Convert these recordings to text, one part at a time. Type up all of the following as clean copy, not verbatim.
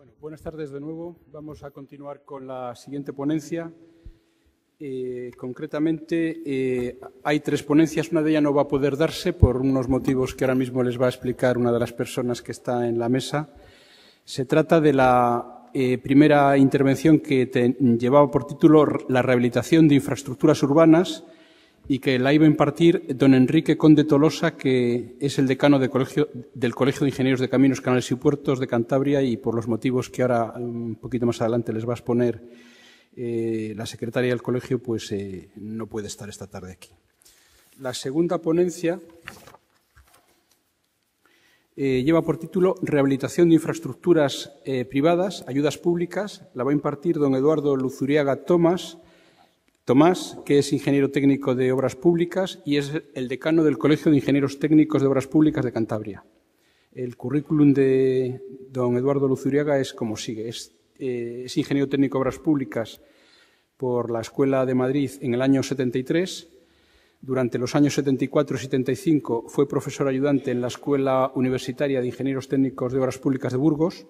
Bueno, buenas tardes de nuevo. Vamos a continuar con la siguiente ponencia. Concretamente, hay tres ponencias. Una de ellas no va a poder darse por unos motivos que ahora mismo les va a explicar una de las personas que está en la mesa. Se trata de la primera intervención que llevaba por título La rehabilitación de infraestructuras urbanas y que la iba a impartir don Enrique Conde Tolosa, que es el decano del Colegio de Ingenieros de Caminos, Canales y Puertos de Cantabria, y por los motivos que ahora, un poquito más adelante, les va a exponer la secretaria del colegio, pues no puede estar esta tarde aquí. La segunda ponencia lleva por título Rehabilitación de infraestructuras privadas, ayudas públicas. La va a impartir don Eduardo Luzuriaga Tomás, que es ingeniero técnico de obras públicas y es el decano del Colegio de Ingenieros Técnicos de Obras Públicas de Cantabria. El currículum de don Eduardo Luzuriaga es como sigue. Es ingeniero técnico de obras públicas por la Escuela de Madrid en el año 73. Durante los años 74 y 75 fue profesor ayudante en la Escuela Universitaria de Ingenieros Técnicos de Obras Públicas de Burgos.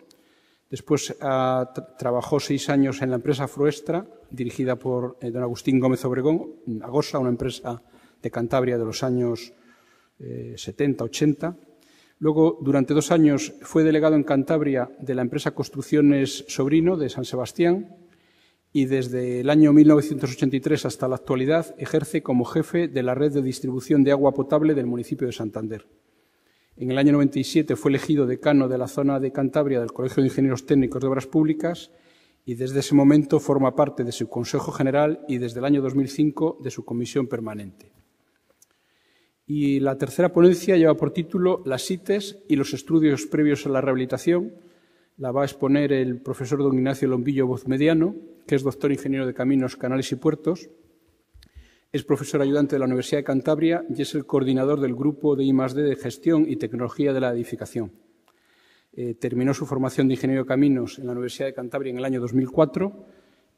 Después trabajó 6 años en la empresa Froestra, dirigida por don Agustín Gómez Obregón, Agosa, una empresa de Cantabria de los años 70, 80. Luego, durante 2 años, fue delegado en Cantabria de la empresa Construcciones Sobrino de San Sebastián y desde el año 1983 hasta la actualidad ejerce como jefe de la red de distribución de agua potable del municipio de Santander. En el año 97 fue elegido decano de la zona de Cantabria del Colegio de Ingenieros Técnicos de Obras Públicas y desde ese momento forma parte de su Consejo General y desde el año 2005 de su Comisión Permanente. Y la tercera ponencia lleva por título Las ITES y los estudios previos a la rehabilitación. La va a exponer el profesor don Ignacio Lombillo Vozmediano, que es doctor ingeniero de Caminos, Canales y Puertos. Es profesor ayudante de la Universidad de Cantabria y es el coordinador del grupo de I+D de Gestión y Tecnología de la Edificación. Terminó su formación de ingeniero de Caminos en la Universidad de Cantabria en el año 2004.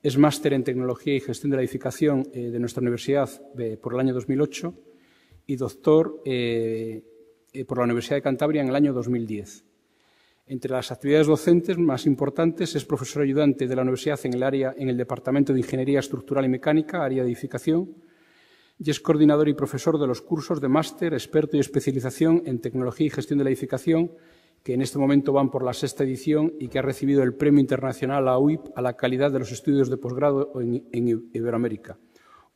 Es máster en Tecnología y Gestión de la Edificación de nuestra universidad por el año 2008 y doctor por la Universidad de Cantabria en el año 2010. Entre las actividades docentes más importantes es profesor ayudante de la universidad en el Departamento de Ingeniería Estructural y Mecánica, área de edificación, y es coordinador y profesor de los cursos de máster, experto y especialización en Tecnología y Gestión de la Edificación, que en este momento van por la 6ª edición y que ha recibido el Premio Internacional AUIP a la calidad de los estudios de posgrado en Iberoamérica,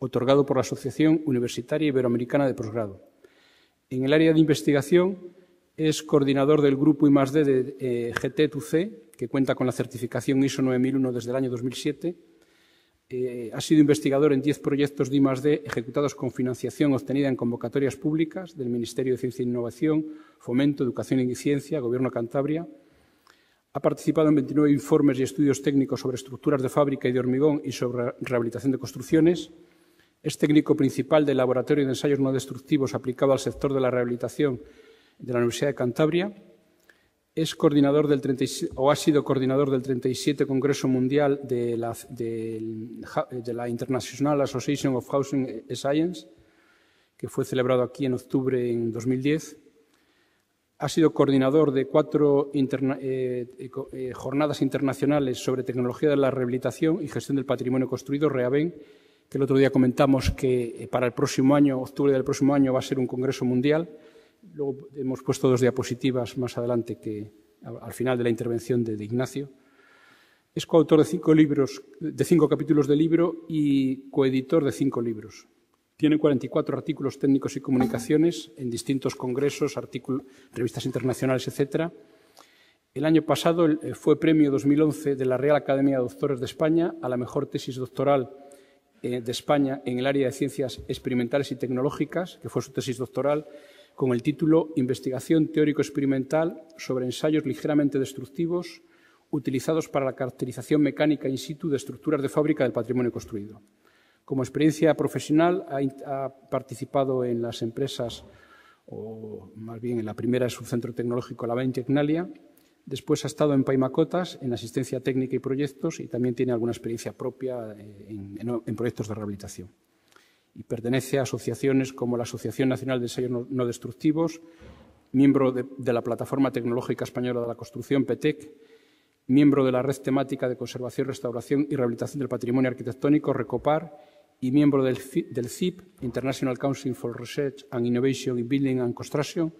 otorgado por la Asociación Universitaria Iberoamericana de Posgrado. En el área de investigación es coordinador del grupo I+D de GT2C, que cuenta con la certificación ISO 9001 desde el año 2007. Ha sido investigador en 10 proyectos de I+D ejecutados con financiación obtenida en convocatorias públicas del Ministerio de Ciencia e Innovación, Fomento, Educación y Ciencia, Gobierno de Cantabria. Ha participado en 29 informes y estudios técnicos sobre estructuras de fábrica y de hormigón y sobre rehabilitación de construcciones. Es técnico principal del Laboratorio de Ensayos No Destructivos aplicado al sector de la rehabilitación de la Universidad de Cantabria. Es coordinador ha sido coordinador del 37 Congreso Mundial de la International Association of Housing Science, que fue celebrado aquí en octubre en 2010. Ha sido coordinador de 4 jornadas internacionales sobre tecnología de la rehabilitación y gestión del patrimonio construido, REHAVEN, que el otro día comentamos que para el próximo año, octubre del próximo año, va a ser un congreso mundial. Luego hemos puesto 2 diapositivas más adelante al final de la intervención de Ignacio. Es coautor de 5 capítulos de libro y coeditor de 5 libros. Tiene 44 artículos técnicos y comunicaciones en distintos congresos, revistas internacionales, etc. El año pasado fue premio 2011 de la Real Academia de Doctores de España a la mejor tesis doctoral de España en el área de ciencias experimentales y tecnológicas, que fue su tesis doctoral, con el título Investigación teórico-experimental sobre ensayos ligeramente destructivos utilizados para la caracterización mecánica in situ de estructuras de fábrica del patrimonio construido. Como experiencia profesional ha participado en las empresas, o más bien en la primera es un centro tecnológico, la Bain Tecnalia. Después ha estado en Paimacotas, en asistencia técnica y proyectos, y también tiene alguna experiencia propia en proyectos de rehabilitación. Y pertenece a asociaciones como la Asociación Nacional de Ensayos No Destructivos, miembro de la Plataforma Tecnológica Española de la Construcción, PETEC, miembro de la Red Temática de Conservación, Restauración y Rehabilitación del Patrimonio Arquitectónico, RECOPAR, y miembro del CIP, International Council for Research and Innovation in Building and Construction.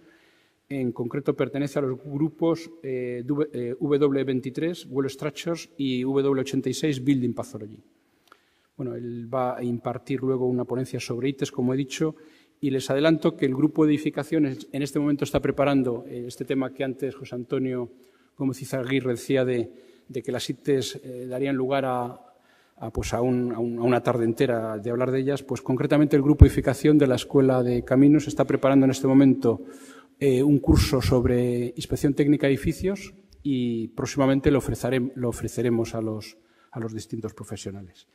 En concreto, pertenece a los grupos W23, Wall Structures, y W86, Building Pathology. Bueno, él va a impartir luego una ponencia sobre ITES, como he dicho, y les adelanto que el grupo de edificaciones en este momento está preparando este tema que antes José Antonio Gómez Izaguirre decía de que las ITES darían lugar a una tarde entera de hablar de ellas. Pues concretamente el grupo de edificación de la Escuela de Caminos está preparando en este momento un curso sobre inspección técnica de edificios y próximamente lo ofreceremos a los distintos profesionales.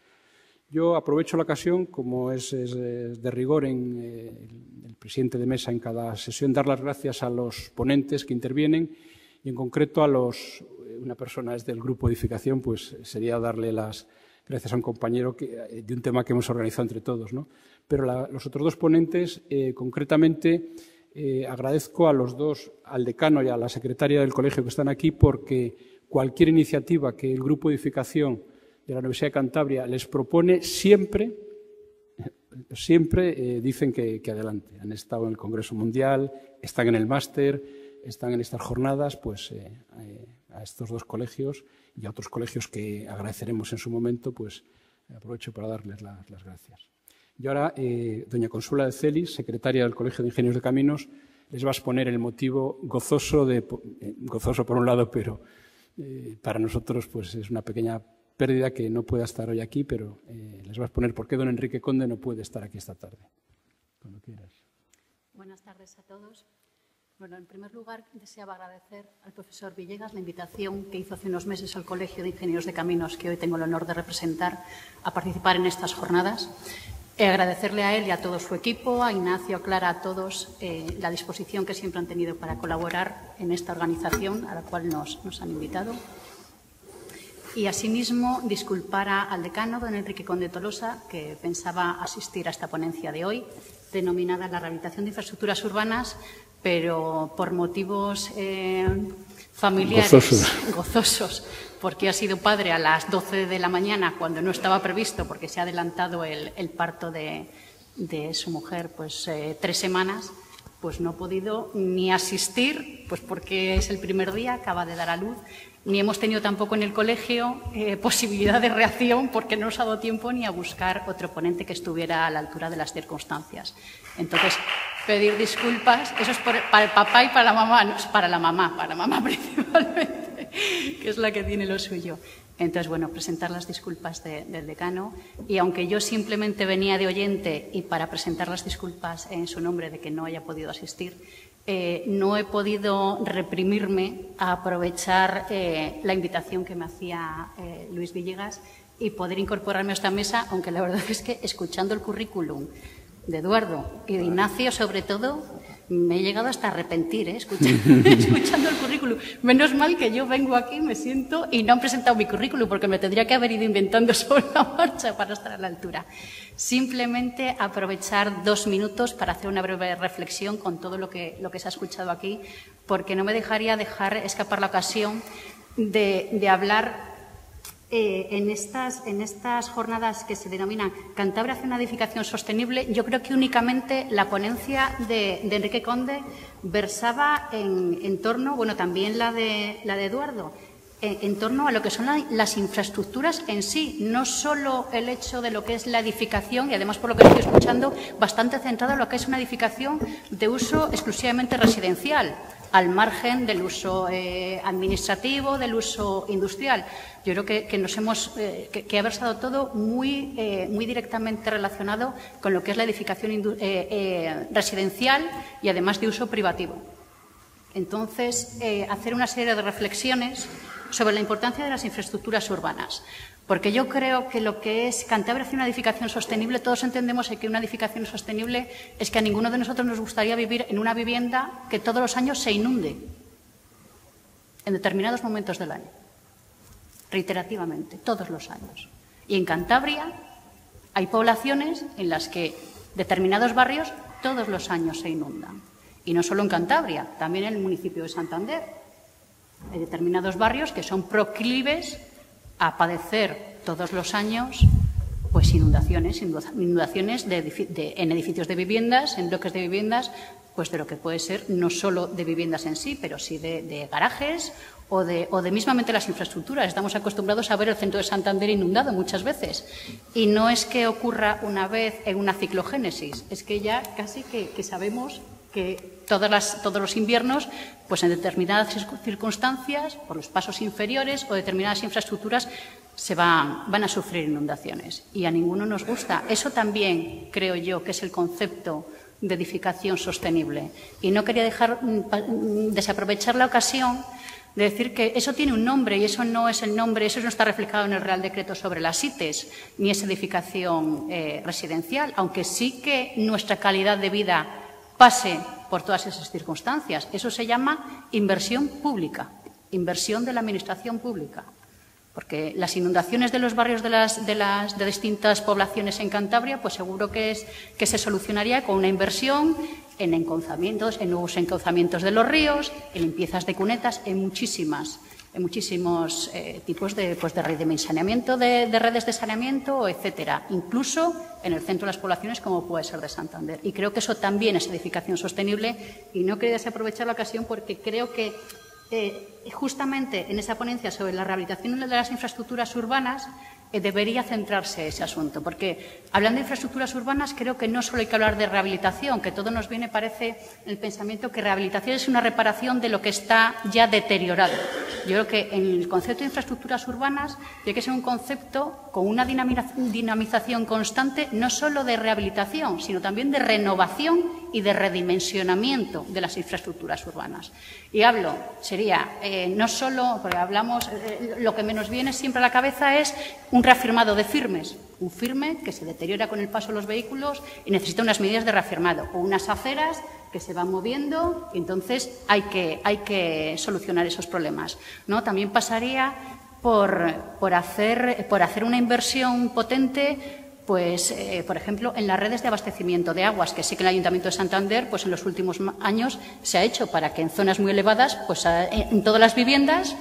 Yo aprovecho la ocasión, como es de rigor en el presidente de mesa en cada sesión, dar las gracias a los ponentes que intervienen y en concreto una persona es del grupo de edificación, pues sería darle las gracias a un compañero de un tema que hemos organizado entre todos, ¿no? Pero los otros dos ponentes, concretamente, agradezco a los dos, al decano y a la secretaria del colegio que están aquí, porque cualquier iniciativa que el grupo de edificación de la Universidad de Cantabria les propone, siempre dicen que adelante. Han estado en el Congreso Mundial, están en el máster, están en estas jornadas, pues a estos dos colegios y a otros colegios que agradeceremos en su momento, pues aprovecho para darles las gracias. Y ahora, doña Consuela de Celis, secretaria del Colegio de Ingenieros de Caminos, les va a exponer el motivo gozoso por un lado, pero para nosotros pues es una pequeña pérdida que no pueda estar hoy aquí, pero les va a exponer por qué don Enrique Conde no puede estar aquí esta tarde. Cuando quieras. Buenas tardes a todos. Bueno, en primer lugar, deseaba agradecer al profesor Villegas la invitación que hizo hace unos meses al Colegio de Ingenieros de Caminos, que hoy tengo el honor de representar, a participar en estas jornadas. Agradecerle a él y a todo su equipo, a Ignacio, a Clara, a todos, la disposición que siempre han tenido para colaborar en esta organización a la cual nos han invitado. Y, asimismo, disculpar al decano, don Enrique Conde Tolosa, que pensaba asistir a esta ponencia de hoy, denominada la rehabilitación de infraestructuras urbanas, pero por motivos familiares gozosos, porque ha sido padre a las 12 de la mañana cuando no estaba previsto, porque se ha adelantado el parto de su mujer 3 semanas, pues no ha podido ni asistir, pues porque es el primer día, acaba de dar a luz, ni hemos tenido tampoco en el colegio posibilidad de reacción porque no nos ha dado tiempo ni a buscar otro ponente que estuviera a la altura de las circunstancias. Entonces, pedir disculpas, eso es para el papá y para la mamá, no es para la mamá principalmente, que es la que tiene lo suyo. Entonces, bueno, presentar las disculpas del decano, y aunque yo simplemente venía de oyente y para presentar las disculpas en su nombre de que no haya podido asistir, no he podido reprimirme a aprovechar la invitación que me hacía Luis Villegas y poder incorporarme a esta mesa, aunque la verdad es que escuchando el currículum de Eduardo y de Ignacio, sobre todo, me he llegado hasta a arrepentir, escuchando el currículum. Menos mal que yo vengo aquí, me siento y no han presentado mi currículum, porque me tendría que haber ido inventando sobre la marcha para estar a la altura. Simplemente aprovechar 2 minutos para hacer una breve reflexión con todo lo que se ha escuchado aquí, porque no me dejaría dejar escapar la ocasión de hablar en estas jornadas que se denominan Cantabria hacia una edificación sostenible. Yo creo que únicamente la ponencia de Enrique Conde versaba en torno, bueno, también la de Eduardo, en torno a lo que son las infraestructuras en sí, no solo el hecho de lo que es la edificación, y además, por lo que estoy escuchando, bastante centrado en lo que es una edificación de uso exclusivamente residencial, al margen del uso administrativo, del uso industrial. Yo creo que nos que ha versado todo muy directamente relacionado con lo que es la edificación residencial y además de uso privativo. Entonces, hacer una serie de reflexiones sobre la importancia de las infraestructuras urbanas, porque yo creo que lo que es Cantabria hacia una edificación sostenible, todos entendemos que una edificación sostenible es que a ninguno de nosotros nos gustaría vivir en una vivienda que todos los años se inunde en determinados momentos del año, reiterativamente, todos los años. Y en Cantabria hay poblaciones en las que determinados barrios todos los años se inundan. Y no solo en Cantabria, también en el municipio de Santander. Hay determinados barrios que son proclives a padecer todos los años pues inundaciones en edificios de viviendas, en bloques de viviendas, pues de lo que puede ser no solo de viviendas en sí, pero sí de garajes o de mismamente las infraestructuras. Estamos acostumbrados a ver el centro de Santander inundado muchas veces. Y no es que ocurra una vez en una ciclogénesis, es que ya casi que sabemos que todos los inviernos, pues en determinadas circunstancias, por los pasos inferiores o determinadas infraestructuras, van a sufrir inundaciones. Y a ninguno nos gusta. Eso también creo yo que es el concepto de edificación sostenible. Y no quería desaprovechar la ocasión de decir que eso tiene un nombre y eso no es el nombre, eso no está reflejado en el Real Decreto sobre las ITES, ni es edificación residencial, aunque sí que nuestra calidad de vida pase por todas esas circunstancias. Eso se llama inversión pública, inversión de la Administración pública. Porque las inundaciones de los barrios de distintas poblaciones en Cantabria, pues seguro que se solucionaría con una inversión en encauzamientos, en nuevos encauzamientos de los ríos, en limpiezas de cunetas, en muchísimos tipos de redimensionamiento de redes de saneamiento, etcétera, incluso en el centro de las poblaciones como puede ser de Santander. Y creo que eso también es edificación sostenible y no quería desaprovechar la ocasión porque creo que justamente en esa ponencia sobre la rehabilitación de las infraestructuras urbanas debería centrarse ese asunto, porque hablando de infraestructuras urbanas creo que no solo hay que hablar de rehabilitación, que todo nos viene, parece, el pensamiento que rehabilitación es una reparación de lo que está ya deteriorado. Yo creo que en el concepto de infraestructuras urbanas tiene que ser un concepto con una dinamización constante, no solo de rehabilitación, sino también de renovación y de redimensionamiento de las infraestructuras urbanas. Y no solo, porque hablamos, lo que menos viene siempre a la cabeza es un reafirmado de firmes, un firme que se deteriora con el paso de los vehículos y necesita unas medidas de reafirmado, o unas aceras que se van moviendo y entonces hay que solucionar esos problemas, ¿no? También pasaría por hacer una inversión potente, pues, por ejemplo, en las redes de abastecimiento de aguas, que sí que el Ayuntamiento de Santander, pues en los últimos años se ha hecho para que en zonas muy elevadas, pues en todas las viviendas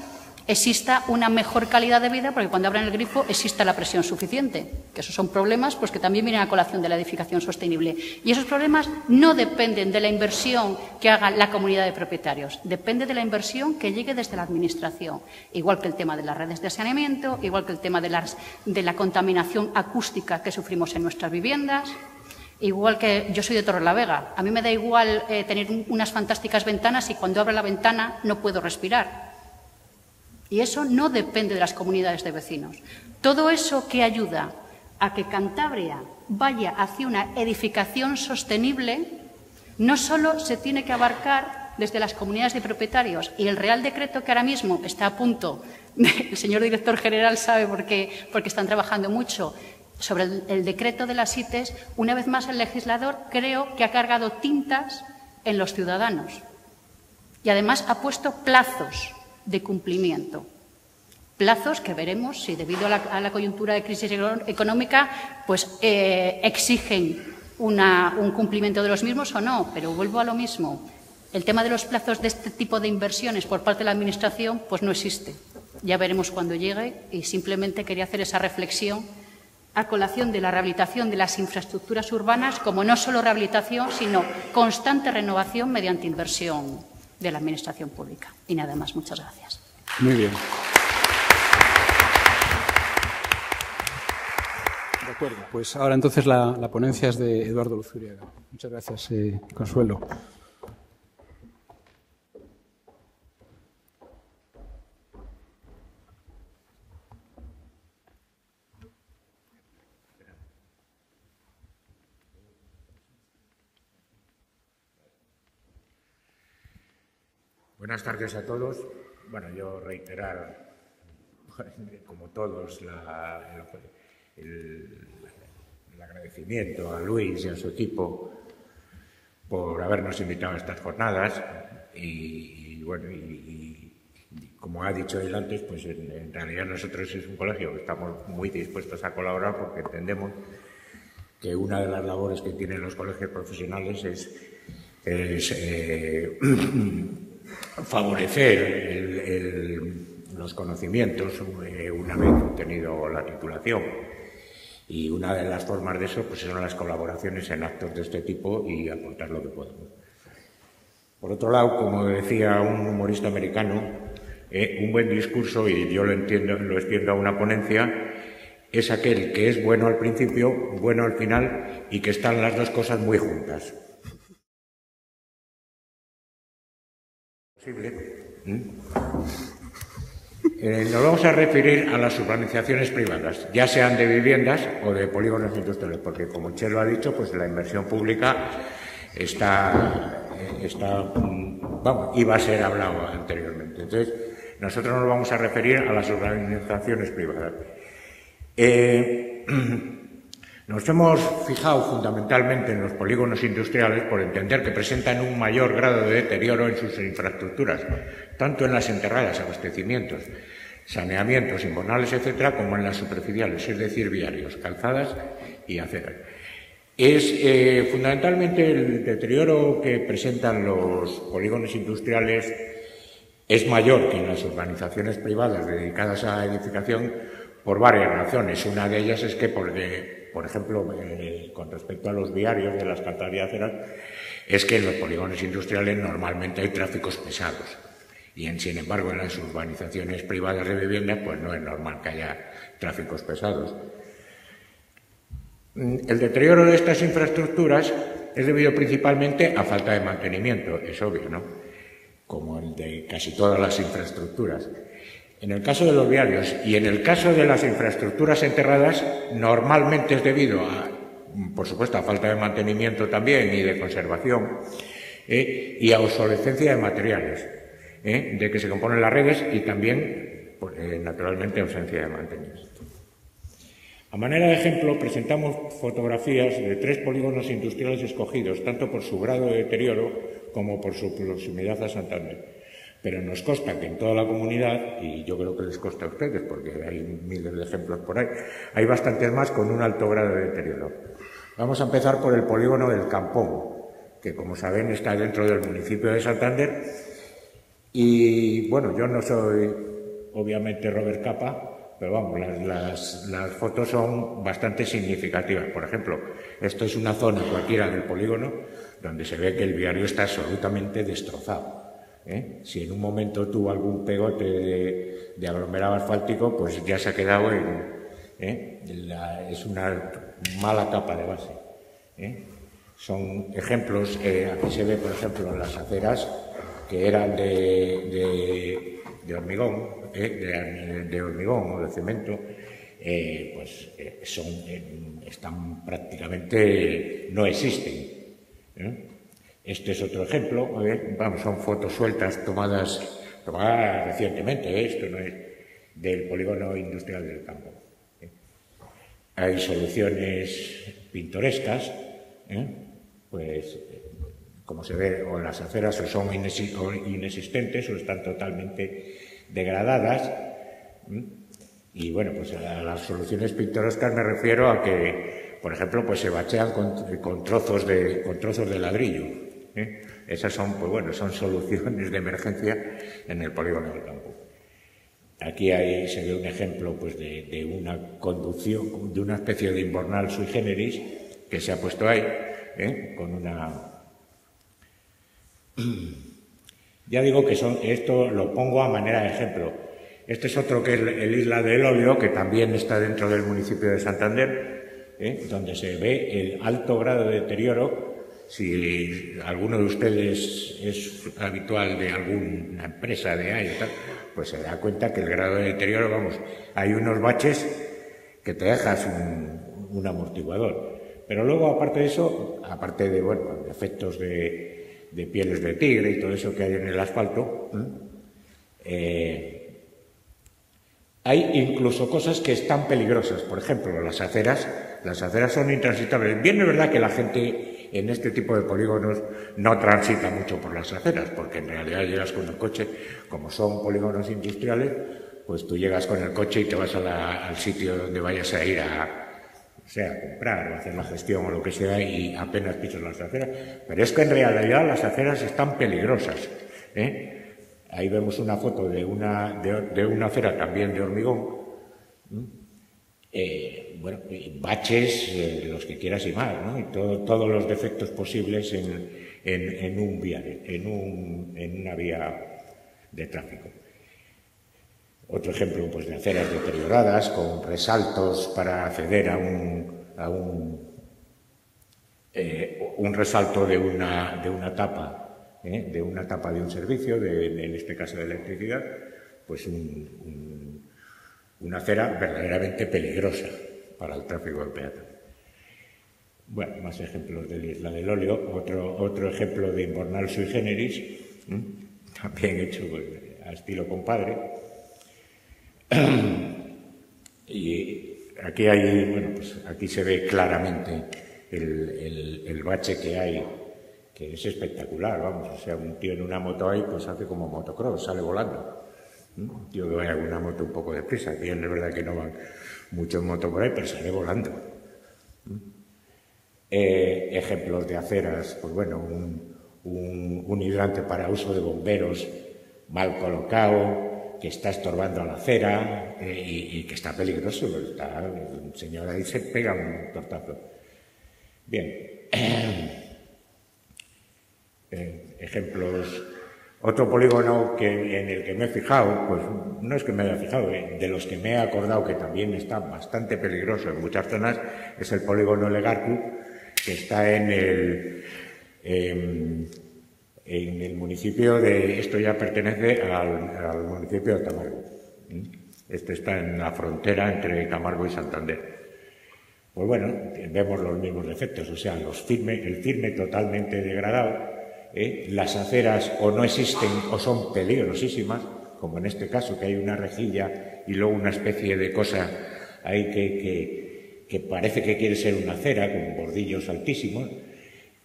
exista una mejor calidad de vida, porque cuando abran el grifo exista la presión suficiente, que esos son problemas pues que también vienen a colación de la edificación sostenible. Y esos problemas no dependen de la inversión que haga la comunidad de propietarios, depende de la inversión que llegue desde la Administración, igual que el tema de las redes de saneamiento, igual que el tema de la contaminación acústica que sufrimos en nuestras viviendas. Igual que yo soy de Torrelavega, a mí me da igual tener unas fantásticas ventanas y cuando abro la ventana no puedo respirar. Y eso no depende de las comunidades de vecinos. Todo eso que ayuda a que Cantabria vaya hacia una edificación sostenible, no solo se tiene que abarcar desde las comunidades de propietarios. Y el Real Decreto que ahora mismo está a punto, el señor director general sabe porque están trabajando mucho, sobre el decreto de las ITES, una vez más el legislador creo que ha cargado tintas en los ciudadanos. Y además ha puesto plazos de cumplimiento. Plazos que veremos si debido a la coyuntura de crisis económica pues exigen un cumplimiento de los mismos o no, pero vuelvo a lo mismo. El tema de los plazos de este tipo de inversiones por parte de la Administración pues no existe. Ya veremos cuando llegue y simplemente quería hacer esa reflexión a colación de la rehabilitación de las infraestructuras urbanas como no solo rehabilitación, sino constante renovación mediante inversión de la Administración pública. Y nada más. Muchas gracias. Muy bien. De acuerdo. Pues ahora entonces la ponencia es de Eduardo Luzuriaga. Muchas gracias, Consuelo. Buenas tardes a todos. Bueno, yo reiterar, como todos, el agradecimiento a Luis y a su equipo por habernos invitado a estas jornadas y como ha dicho él antes, pues en realidad nosotros es un colegio que estamos muy dispuestos a colaborar porque entendemos que una de las labores que tienen los colegios profesionales es favorecer los conocimientos una vez obtenido la titulación. Y una de las formas de eso pues son las colaboraciones en actos de este tipo y aportar lo que podemos. Por otro lado, como decía un humorista americano, un buen discurso, y yo lo extiendo a una ponencia, es aquel que es bueno al principio, bueno al final y que están las dos cosas muy juntas. Nos vamos a referir a las urbanizaciones privadas, ya sean de viviendas o de polígonos industriales, porque como Chelo ha dicho, pues la inversión pública iba a ser hablado anteriormente. Entonces, nosotros nos vamos a referir a las urbanizaciones privadas. Nos hemos fijado fundamentalmente en los polígonos industriales por entender que presentan un mayor grado de deterioro en sus infraestructuras, tanto en las enterradas, abastecimientos, saneamientos, invernales, etcétera, como en las superficiales, es decir, viarios, calzadas y aceras. Es fundamentalmente el deterioro que presentan los polígonos industriales es mayor que en las urbanizaciones privadas dedicadas a edificación por varias razones. Una de ellas es que, por ejemplo, con respecto a los viarios de las calzadas y aceras, es que en los polígonos industriales normalmente hay tráficos pesados. Y, sin embargo, en las urbanizaciones privadas de viviendas, pues no es normal que haya tráficos pesados. El deterioro de estas infraestructuras es debido principalmente a falta de mantenimiento, es obvio, ¿no? Como el de casi todas las infraestructuras. En el caso de los viarios y en el caso de las infraestructuras enterradas, normalmente es debido a, por supuesto, a falta de mantenimiento también y de conservación, y a obsolescencia de materiales, de que se componen las redes y también, pues, naturalmente, ausencia de mantenimiento. A manera de ejemplo, presentamos fotografías de 3 polígonos industriales escogidos, tanto por su grado de deterioro como por su proximidad a Santander. Pero nos consta que en toda la comunidad, y yo creo que les consta a ustedes, porque hay miles de ejemplos por ahí, hay bastantes más con un alto grado de deterioro. Vamos a empezar por el polígono del Campón, que, como saben, está dentro del municipio de Santander. Y, bueno, yo no soy, obviamente, Robert Capa, pero vamos, las fotos son bastante significativas. Por ejemplo, esto es una zona cualquiera del polígono donde se ve que el viario está absolutamente destrozado. Si en un momento tuvo algún pegote de aglomerado asfáltico, pues ya se ha quedado es una mala capa de base. Son ejemplos, aquí se ve, por ejemplo, las aceras que eran de hormigón, de hormigón o de cemento, están prácticamente, no existen. Este es otro ejemplo, son fotos sueltas tomadas recientemente, esto no es del polígono industrial del Campo. Hay soluciones pintorescas, pues como se ve, o las aceras o son inexistentes o están totalmente degradadas. Y bueno, pues a las soluciones pintorescas me refiero a que, por ejemplo, pues se bachean con trozos de ladrillo. Esas son, pues bueno, son soluciones de emergencia en el polígono del Campo. Aquí se ve un ejemplo, pues, de una conducción, de una especie de invernal sui generis que se ha puesto ahí, con una... Ya digo que esto lo pongo a manera de ejemplo. Este es otro que es el Isla del Olio, que también está dentro del municipio de Santander, donde se ve el alto grado de deterioro. Si alguno de ustedes es habitual de alguna empresa de ahí y tal, pues se da cuenta que el grado de deterioro, vamos, hay unos baches que te dejas un amortiguador. Pero luego, aparte de eso, aparte de, bueno, efectos de pieles de tigre y todo eso que hay en el asfalto, hay incluso cosas que están peligrosas. Por ejemplo, las aceras son intransitables. Bien es verdad que la gente en este tipo de polígonos no transita mucho por las aceras, porque en realidad llegas con el coche, como son polígonos industriales, pues tú llegas con el coche y te vas al sitio donde vayas a ir a comprar o hacer la gestión o lo que sea, y apenas pisas las aceras. Pero es que en realidad las aceras están peligrosas, Ahí vemos una foto de una acera también de hormigón. Bueno, baches, los que quieras y más, ¿no? Y todos los defectos posibles en un viario, en una vía de tráfico. Otro ejemplo, pues, de aceras deterioradas con resaltos para acceder a un resalto de una tapa, de un servicio, en este caso de electricidad, pues una acera verdaderamente peligrosa para el tráfico de peatones. Bueno, más ejemplos de la Isla del Óleo, otro ejemplo de Invernal sui generis, también hecho a estilo compadre. Y aquí aquí se ve claramente el bache que hay, que es espectacular, vamos, o sea, un tío en una moto ahí, pues hace como motocross, sale volando. Un tío que vaya con una moto un poco deprisa, que es verdad que no van mucho en moto por ahí, pero sale volando. Ejemplos de aceras, pues bueno, un hidrante para uso de bomberos mal colocado, que está estorbando a la acera y que está peligroso. El señor ahí se pega un tortazo. Bien. Ejemplos. Otro polígono en el que me he fijado, pues no es que me haya fijado, de los que me he acordado que también está bastante peligroso en muchas zonas, es el polígono Legarcu, que está en el municipio de... Esto ya pertenece al municipio de Camargo. Este está en la frontera entre Camargo y Santander. Pues bueno, vemos los mismos defectos, o sea, el firme totalmente degradado. Las aceras o no existen o son peligrosísimas, como en este caso, que hay una rejilla y luego una especie de cosa ahí que parece que quiere ser una acera, con bordillos altísimos.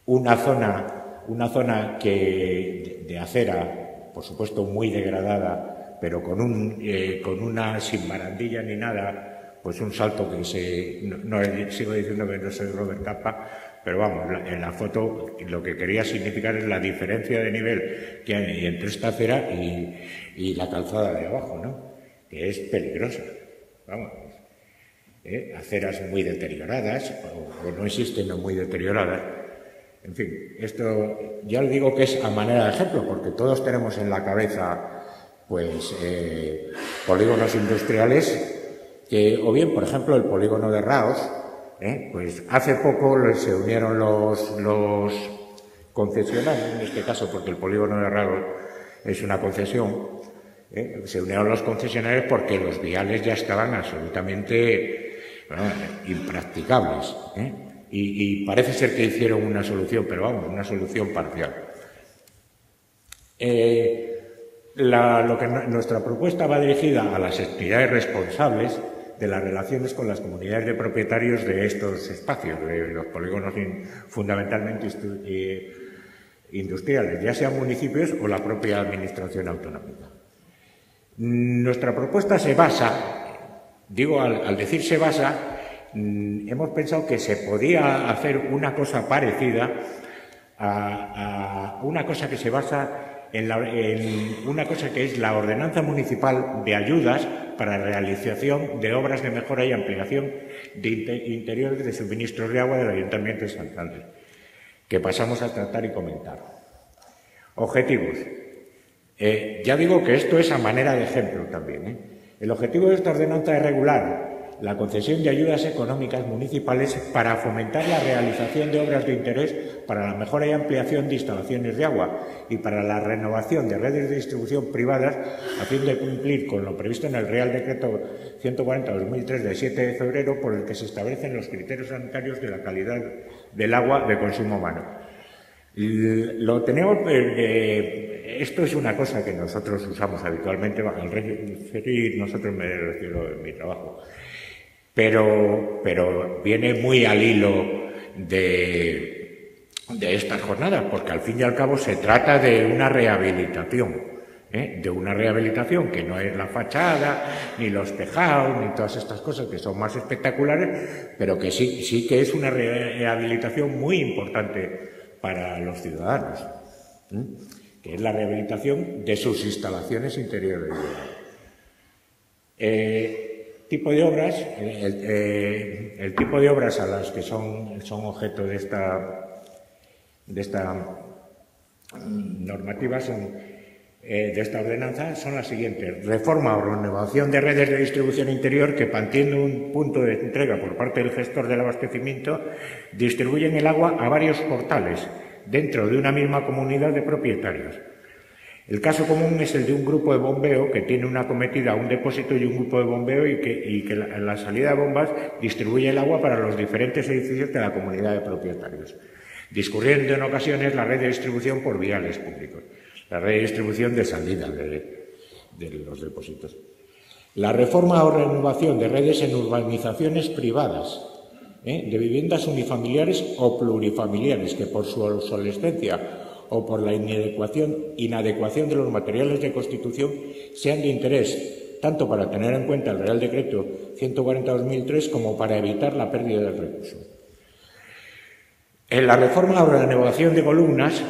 Una zona de acera, por supuesto, muy degradada, pero con una sin barandilla ni nada, pues un salto que sigo diciendo que no soy Robert Capa, pero vamos, en la foto lo que quería significar es la diferencia de nivel que hay entre esta acera y la calzada de abajo, ¿no? Que es peligrosa. Vamos, aceras muy deterioradas, o no existen o muy deterioradas. En fin, esto ya os digo que es a manera de ejemplo, porque todos tenemos en la cabeza, pues, polígonos industriales que, o bien, por ejemplo, el polígono de Raos. Pues hace poco se unieron los concesionarios, en este caso porque el polígono de Raos es una concesión, se unieron los concesionarios porque los viales ya estaban absolutamente impracticables, y parece ser que hicieron una solución, pero vamos, una solución parcial. Nuestra propuesta va dirigida a las entidades responsables de las relaciones con las comunidades de propietarios de estos espacios, de los polígonos fundamentalmente industriales, ya sean municipios o la propia administración autonómica. Nuestra propuesta se basa, digo, al decir se basa, hemos pensado que se podía hacer una cosa parecida a una cosa que se basa en una cosa que es la Ordenanza Municipal de Ayudas para la realización de obras de mejora y ampliación de interiores de suministros de agua del Ayuntamiento de Santander, que pasamos a tratar y comentar. Objetivos. Ya digo que esto es a manera de ejemplo también. El objetivo de esta ordenanza es regular la concesión de ayudas económicas municipales para fomentar la realización de obras de interés para la mejora y ampliación de instalaciones de agua y para la renovación de redes de distribución privadas a fin de cumplir con lo previsto en el Real Decreto 140/2003 de 7 de febrero por el que se establecen los criterios sanitarios de la calidad del agua de consumo humano. Lo tenemos, esto es una cosa que nosotros usamos habitualmente, al referir nosotros me refiero en mi trabajo, pero viene muy al hilo de estas jornadas, porque al fin y al cabo se trata de una rehabilitación, que no es la fachada, ni los tejados, ni todas estas cosas que son más espectaculares, pero que sí que es una rehabilitación muy importante para los ciudadanos, que es la rehabilitación de sus instalaciones interiores. Tipo de obras, el tipo de obras a las que son objeto de esta normativa, de esta ordenanza, son las siguientes: reforma o renovación de redes de distribución interior que, partiendo un punto de entrega por parte del gestor del abastecimiento, distribuyen el agua a varios portales dentro de una misma comunidad de propietarios. El caso común es el de un grupo de bombeo que tiene una acometida, un depósito y un grupo de bombeo y que la salida de bombas distribuye el agua para los diferentes edificios de la comunidad de propietarios, discurriendo en ocasiones la red de distribución por viales públicos, la red de distribución de salida de los depósitos. La reforma o renovación de redes en urbanizaciones privadas, de viviendas unifamiliares o plurifamiliares que por su obsolescencia o por la inadecuación de los materiales de constitución sean de interés tanto para tener en cuenta el Real Decreto 140/2003 como para evitar la pérdida del recurso. En la reforma o renovación de columnas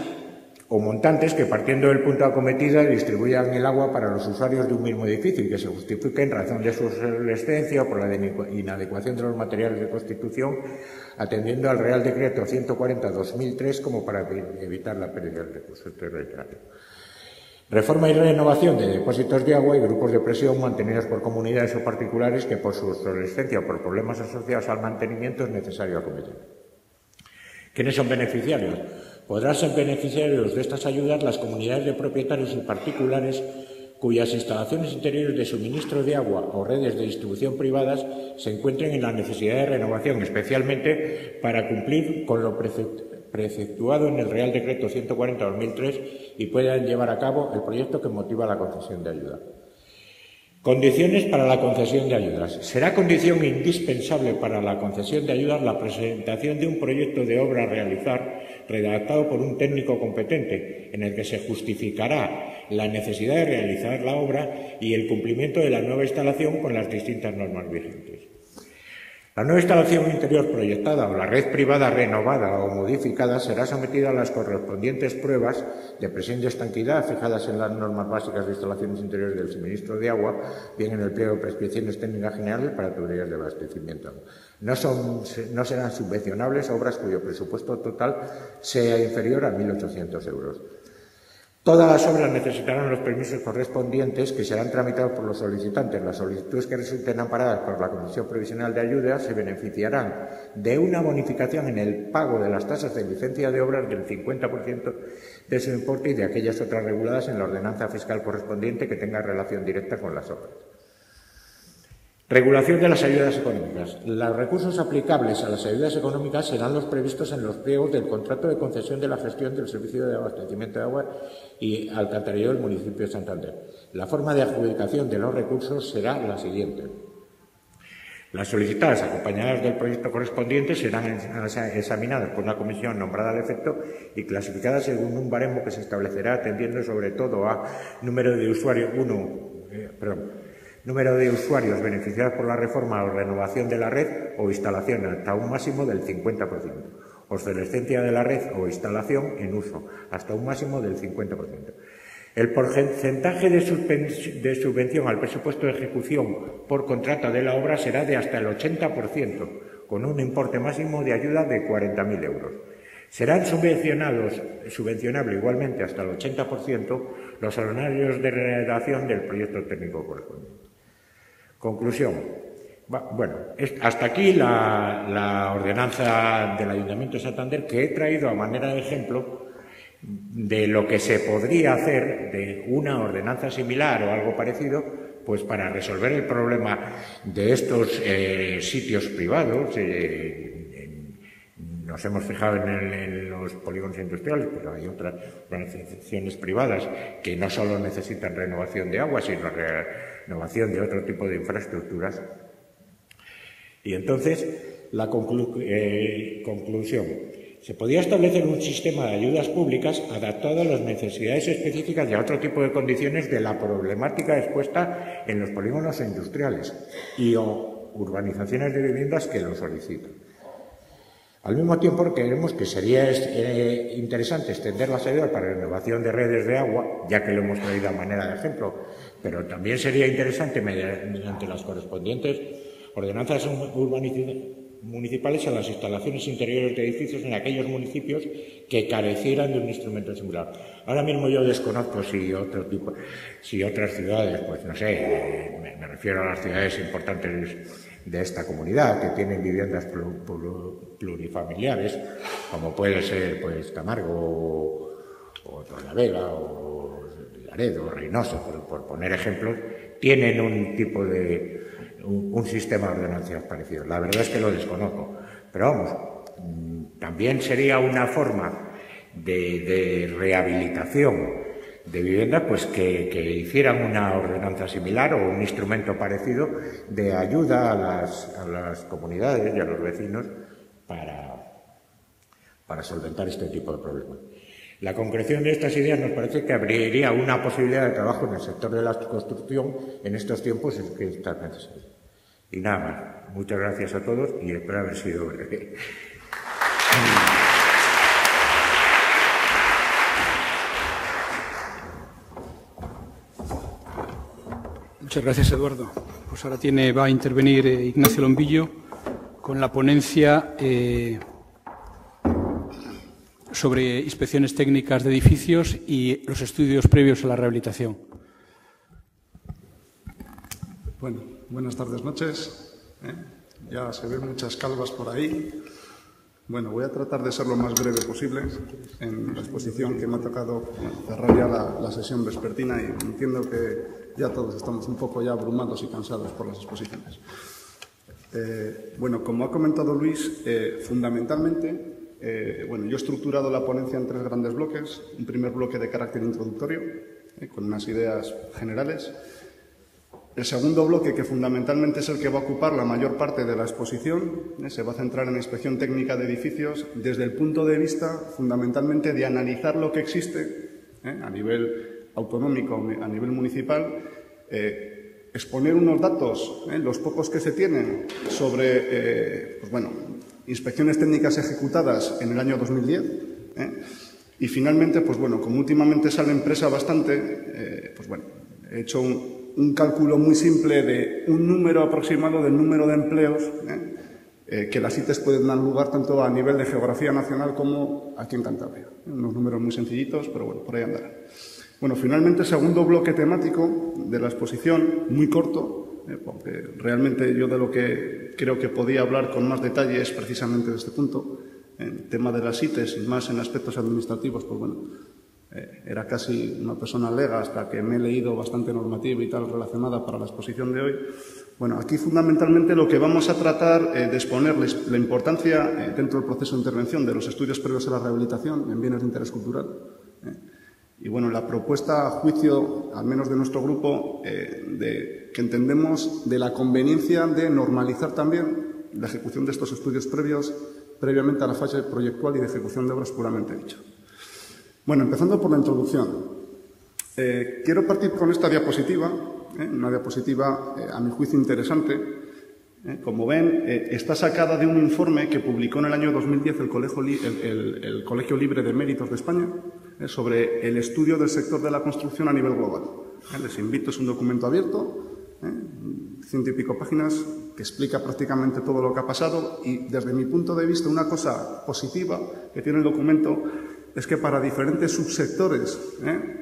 o montantes que, partiendo del punto acometido, distribuyan el agua para los usuarios de un mismo edificio y que se justifique en razón de su obsolescencia o por la inadecuación de los materiales de constitución, atendiendo al Real Decreto 140/2003 como para evitar la pérdida del recurso. Estoy reiterando. Reforma y renovación de depósitos de agua y grupos de presión mantenidos por comunidades o particulares que, por su obsolescencia o por problemas asociados al mantenimiento, es necesario acometer. ¿Quiénes son beneficiarios? Podrán ser beneficiarios de estas ayudas las comunidades de propietarios y particulares cuyas instalaciones interiores de suministro de agua o redes de distribución privadas se encuentren en la necesidad de renovación, especialmente para cumplir con lo preceptuado en el Real Decreto 140/2003 y puedan llevar a cabo el proyecto que motiva la concesión de ayuda. Condiciones para la concesión de ayudas. Será condición indispensable para la concesión de ayudas la presentación de un proyecto de obra a realizar redactado por un técnico competente, en el que se justificará la necesidad de realizar la obra y el cumplimiento de la nueva instalación con las distintas normas vigentes. La nueva instalación interior proyectada o la red privada renovada o modificada será sometida a las correspondientes pruebas de presión y estanquidad fijadas en las normas básicas de instalaciones interiores del suministro de agua, bien en el pliego de prescripciones técnicas generales para tuberías de abastecimiento. No serán subvencionables obras cuyo presupuesto total sea inferior a 1.800 euros. Todas las obras necesitarán los permisos correspondientes que serán tramitados por los solicitantes. Las solicitudes que resulten amparadas por la Comisión Provisional de Ayudas se beneficiarán de una bonificación en el pago de las tasas de licencia de obras del 50% de su importe y de aquellas otras reguladas en la ordenanza fiscal correspondiente que tenga relación directa con las obras. Regulación de las ayudas económicas. Los recursos aplicables a las ayudas económicas serán los previstos en los pliegos del contrato de concesión de la gestión del servicio de abastecimiento de agua y alcantarillado del municipio de Santander. La forma de adjudicación de los recursos será la siguiente. Las solicitadas, acompañadas del proyecto correspondiente, serán examinadas por una comisión nombrada al efecto y clasificadas según un baremo que se establecerá atendiendo sobre todo a número de usuarios beneficiados por la reforma o renovación de la red o instalación hasta un máximo del 50%, obsolescencia de la red o instalación en uso hasta un máximo del 50%. El porcentaje de subvención al presupuesto de ejecución por contrata de la obra será de hasta el 80%, con un importe máximo de ayuda de 40.000 euros. Serán subvencionables igualmente hasta el 80% los honorarios de redacción del proyecto técnico correspondiente. Conclusión. Bueno, hasta aquí la ordenanza del Ayuntamiento de Santander, que he traído a manera de ejemplo de lo que se podría hacer de una ordenanza similar o algo parecido, pues para resolver el problema de estos sitios privados. Nos hemos fijado en los polígonos industriales, pero hay otras organizaciones privadas que no solo necesitan renovación de agua, sino renovación de otro tipo de infraestructuras. Y entonces, la conclusión. Se podría establecer un sistema de ayudas públicas adaptado a las necesidades específicas y a otro tipo de condiciones de la problemática expuesta en los polígonos industriales y o urbanizaciones de viviendas que lo solicitan. Al mismo tiempo, creemos que sería interesante extender las ayudas para la renovación de redes de agua, ya que lo hemos traído a manera de ejemplo, pero también sería interesante, mediante las correspondientes ordenanzas municipales, a las instalaciones interiores de edificios en aquellos municipios que carecieran de un instrumento similar. Ahora mismo yo desconozco si otras ciudades, pues no sé, me refiero a las ciudades importantes de esta comunidad, que tienen viviendas plurifamiliares, como puede ser pues Camargo o Torrelavega o Laredo o Reynosa, por poner ejemplos, tienen un sistema de ordenanzas parecido. La verdad es que lo desconozco, pero vamos, también sería una forma de rehabilitación de viviendas, pues que hicieran una ordenanza similar o un instrumento parecido de ayuda a las comunidades y a los vecinos para solventar este tipo de problemas. La concreción de estas ideas nos parece que abriría una posibilidad de trabajo en el sector de la construcción en estos tiempos en que está necesario. Y nada más. Muchas gracias a todos y espero haber sido breve. Muchas gracias, Eduardo. Pues ahora va a intervenir Ignacio Lombillo con la ponencia sobre inspecciones técnicas de edificios y los estudios previos a la rehabilitación. Bueno, buenas tardes, noches. Ya se ven muchas calvas por ahí. Bueno, voy a tratar de ser lo más breve posible en la exposición que me ha tocado cerrar ya la sesión vespertina, y entiendo que ya todos estamos un poco ya abrumados y cansados por las exposiciones. Bueno, como ha comentado Luis, fundamentalmente, yo he estructurado la ponencia en 3 grandes bloques. Un primer bloque de carácter introductorio, con unas ideas generales. El segundo bloque, que fundamentalmente es el que va a ocupar la mayor parte de la exposición, se va a centrar en la inspección técnica de edificios desde el punto de vista, fundamentalmente, de analizar lo que existe a nivel autonómico, a nivel municipal, exponer unos datos, los pocos que se tienen, sobre inspecciones técnicas ejecutadas en el año 2010. Y finalmente, como últimamente sale en prensa bastante, he hecho un cálculo muy simple de un número aproximado del número de empleos que las ITES pueden dar lugar tanto a nivel de geografía nacional como aquí en Cantabria. Unos números muy sencillitos, pero bueno, por ahí andarán. Bueno, finalmente, segundo bloque temático de la exposición, muy corto, porque realmente yo de lo que creo que podía hablar con más detalle es precisamente de este punto. El tema de las ITES y más en aspectos administrativos, era casi una persona lega hasta que me he leído bastante normativa y tal relacionada para la exposición de hoy. Bueno, aquí fundamentalmente lo que vamos a tratar de exponerles la importancia dentro del proceso de intervención de los estudios previos a la rehabilitación en bienes de interés cultural. Y bueno, la propuesta a juicio, al menos de nuestro grupo, que entendemos de la conveniencia de normalizar también la ejecución de estos estudios previamente a la fase proyectual y de ejecución de obras puramente dicha. Bueno, empezando por la introducción. Quiero partir con esta diapositiva, una diapositiva a mi juicio interesante. Como ven, está sacada de un informe que publicó en el año 2010 el Colegio Libre de Méritos de España sobre el estudio del sector de la construcción a nivel global. Les invito, es un documento abierto, 100 y pico páginas, que explica prácticamente todo lo que ha pasado, y desde mi punto de vista una cosa positiva que tiene el documento es que para diferentes subsectores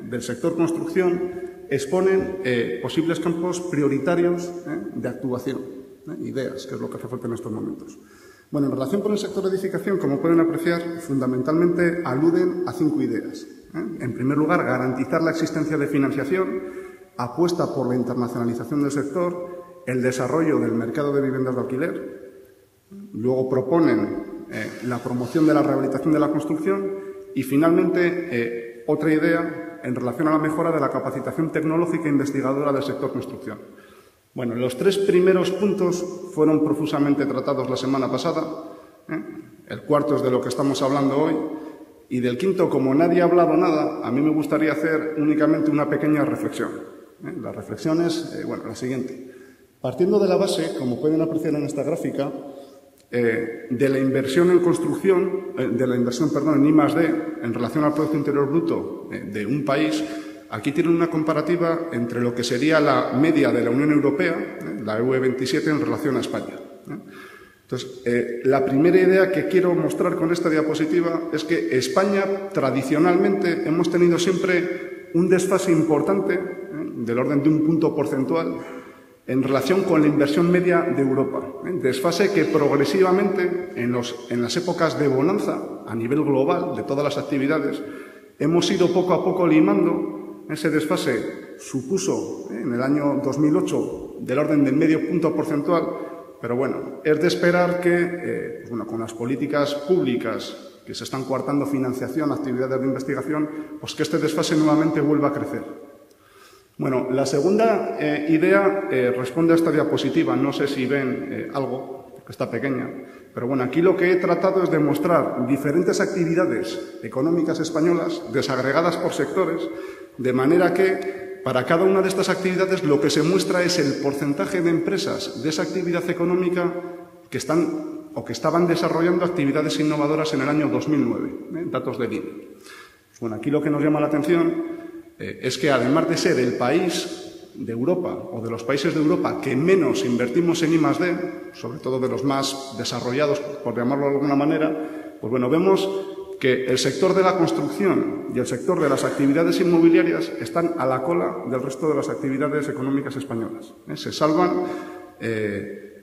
del sector construcción exponen posibles campos prioritarios de actuación, ideas, que es lo que hace falta en estos momentos. Bueno, en relación con el sector de edificación, como pueden apreciar, fundamentalmente aluden a 5 ideas. En primer lugar, garantizar la existencia de financiación, apuesta por la internacionalización del sector, el desarrollo del mercado de viviendas de alquiler. Luego proponen la promoción de la rehabilitación de la construcción. Y, finalmente, otra idea en relación a la mejora de la capacitación tecnológica e investigadora del sector construcción. Bueno, los 3 primeros puntos fueron profusamente tratados la semana pasada. El cuarto es de lo que estamos hablando hoy. Y del quinto, como nadie ha hablado nada, a mí me gustaría hacer únicamente una pequeña reflexión. La reflexión es, la siguiente. Partiendo de la base, como pueden apreciar en esta gráfica, de la inversión en construcción, en I+D, en relación al Producto Interior Bruto de un país, aquí tienen una comparativa entre lo que sería la media de la Unión Europea, la UE27, en relación a España. Entonces, la primera idea que quiero mostrar con esta diapositiva es que España, tradicionalmente, hemos tenido siempre un desfase importante, del orden de un punto porcentual, en relación con la inversión media de Europa. Desfase que progresivamente, en las épocas de bonanza, a nivel global, de todas las actividades, hemos ido poco a poco limando. Ese desfase supuso, en el año 2008, del orden del medio punto porcentual, pero bueno, es de esperar que, con las políticas públicas que se están coartando financiación a actividades de investigación, pues que este desfase nuevamente vuelva a crecer. Bueno, la segunda idea responde a esta diapositiva. No sé si ven algo, porque está pequeña, pero bueno, aquí lo que he tratado es demostrar diferentes actividades económicas españolas desagregadas por sectores, de manera que para cada una de estas actividades lo que se muestra es el porcentaje de empresas de esa actividad económica que están o que estaban desarrollando actividades innovadoras en el año 2009, datos del INE. Pues bueno, aquí lo que nos llama la atención es que, además de ser el país de Europa o de los países de Europa que menos invertimos en I+D, sobre todo de los más desarrollados, por llamarlo de alguna manera, pues bueno, vemos que el sector de la construcción y el sector de las actividades inmobiliarias están a la cola del resto de las actividades económicas españolas. Se salvan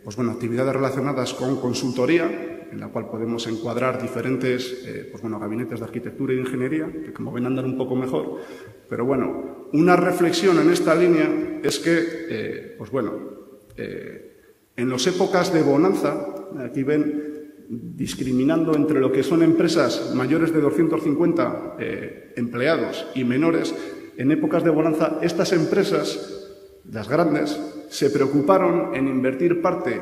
pues bueno, actividades relacionadas con consultoría, en la cual podemos encuadrar diferentes pues bueno, gabinetes de arquitectura y de ingeniería, que como ven andan un poco mejor. Pero bueno, una reflexión en esta línea es que, pues bueno, en las épocas de bonanza, aquí ven discriminando entre lo que son empresas mayores de 250 empleados y menores, en épocas de bonanza estas empresas, las grandes, se preocuparon en invertir parte,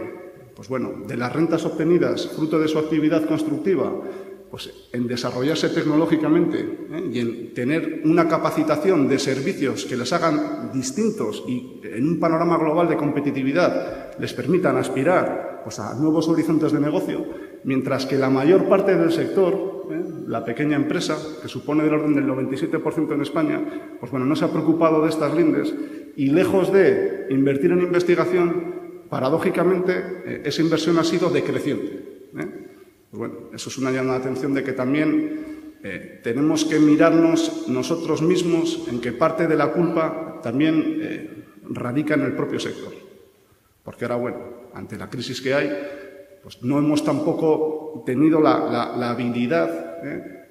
pues bueno, de las rentas obtenidas fruto de su actividad constructiva, pues en desarrollarse tecnológicamente y en tener una capacitación de servicios que les hagan distintos y en un panorama global de competitividad les permitan aspirar pues a nuevos horizontes de negocio, mientras que la mayor parte del sector, la pequeña empresa, que supone del orden del 97% en España, pues bueno, no se ha preocupado de estas lindes y, lejos de invertir en investigación, paradójicamente, esa inversión ha sido decreciente. Pues bueno, eso es una llamada de atención de que también tenemos que mirarnos nosotros mismos en que parte de la culpa también radica en el propio sector. Porque ahora, bueno, ante la crisis que hay, pues no hemos tampoco tenido la habilidad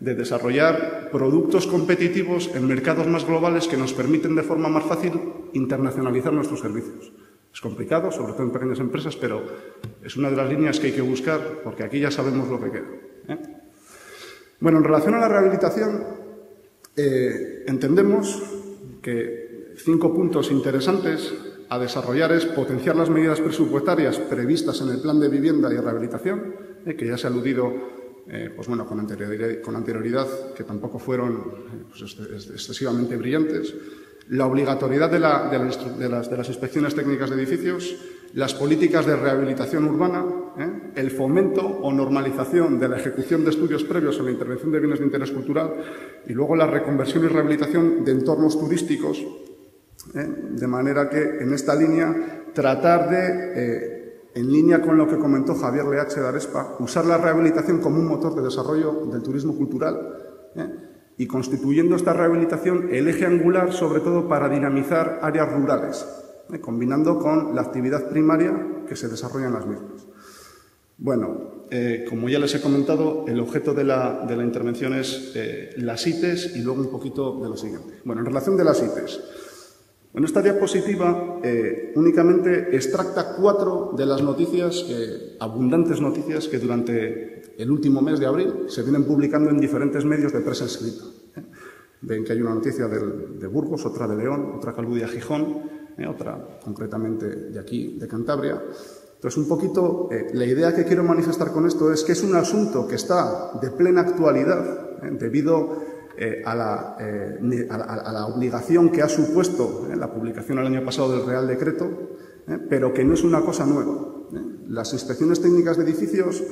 de desarrollar productos competitivos en mercados más globales que nos permiten de forma más fácil internacionalizar nuestros servicios. Es complicado, sobre todo en pequeñas empresas, pero es una de las líneas que hay que buscar, porque aquí ya sabemos lo que queda. Bueno, en relación a la rehabilitación, entendemos que 5 puntos interesantes a desarrollar es potenciar las medidas presupuestarias previstas en el Plan de Vivienda y Rehabilitación, que ya se ha aludido pues bueno, con anterioridad, que tampoco fueron pues excesivamente brillantes. La obligatoriedad de las inspecciones técnicas de edificios, las políticas de rehabilitación urbana, el fomento o normalización de la ejecución de estudios previos a la intervención de bienes de interés cultural y luego la reconversión y rehabilitación de entornos turísticos, de manera que en esta línea tratar de, en línea con lo que comentó Javier Leache de Arespa, usar la rehabilitación como un motor de desarrollo del turismo cultural, y constituyendo esta rehabilitación el eje angular, sobre todo para dinamizar áreas rurales, combinando con la actividad primaria que se desarrolla en las mismas. Bueno, como ya les he comentado, el objeto de la intervención es las ITES y luego un poquito de lo siguiente. Bueno, en relación de las ITES, en esta diapositiva únicamente extracta 4 de las noticias, abundantes noticias, que durante el último mes de abril se vienen publicando en diferentes medios de prensa escrita. Ven que hay una noticia de Burgos, otra de León, otra que alude a Gijón, otra concretamente de aquí, de Cantabria. Entonces, un poquito, la idea que quiero manifestar con esto es que es un asunto que está de plena actualidad debido a la obligación que ha supuesto la publicación el año pasado del Real Decreto, pero que no es una cosa nueva. Las inspecciones técnicas de edificios,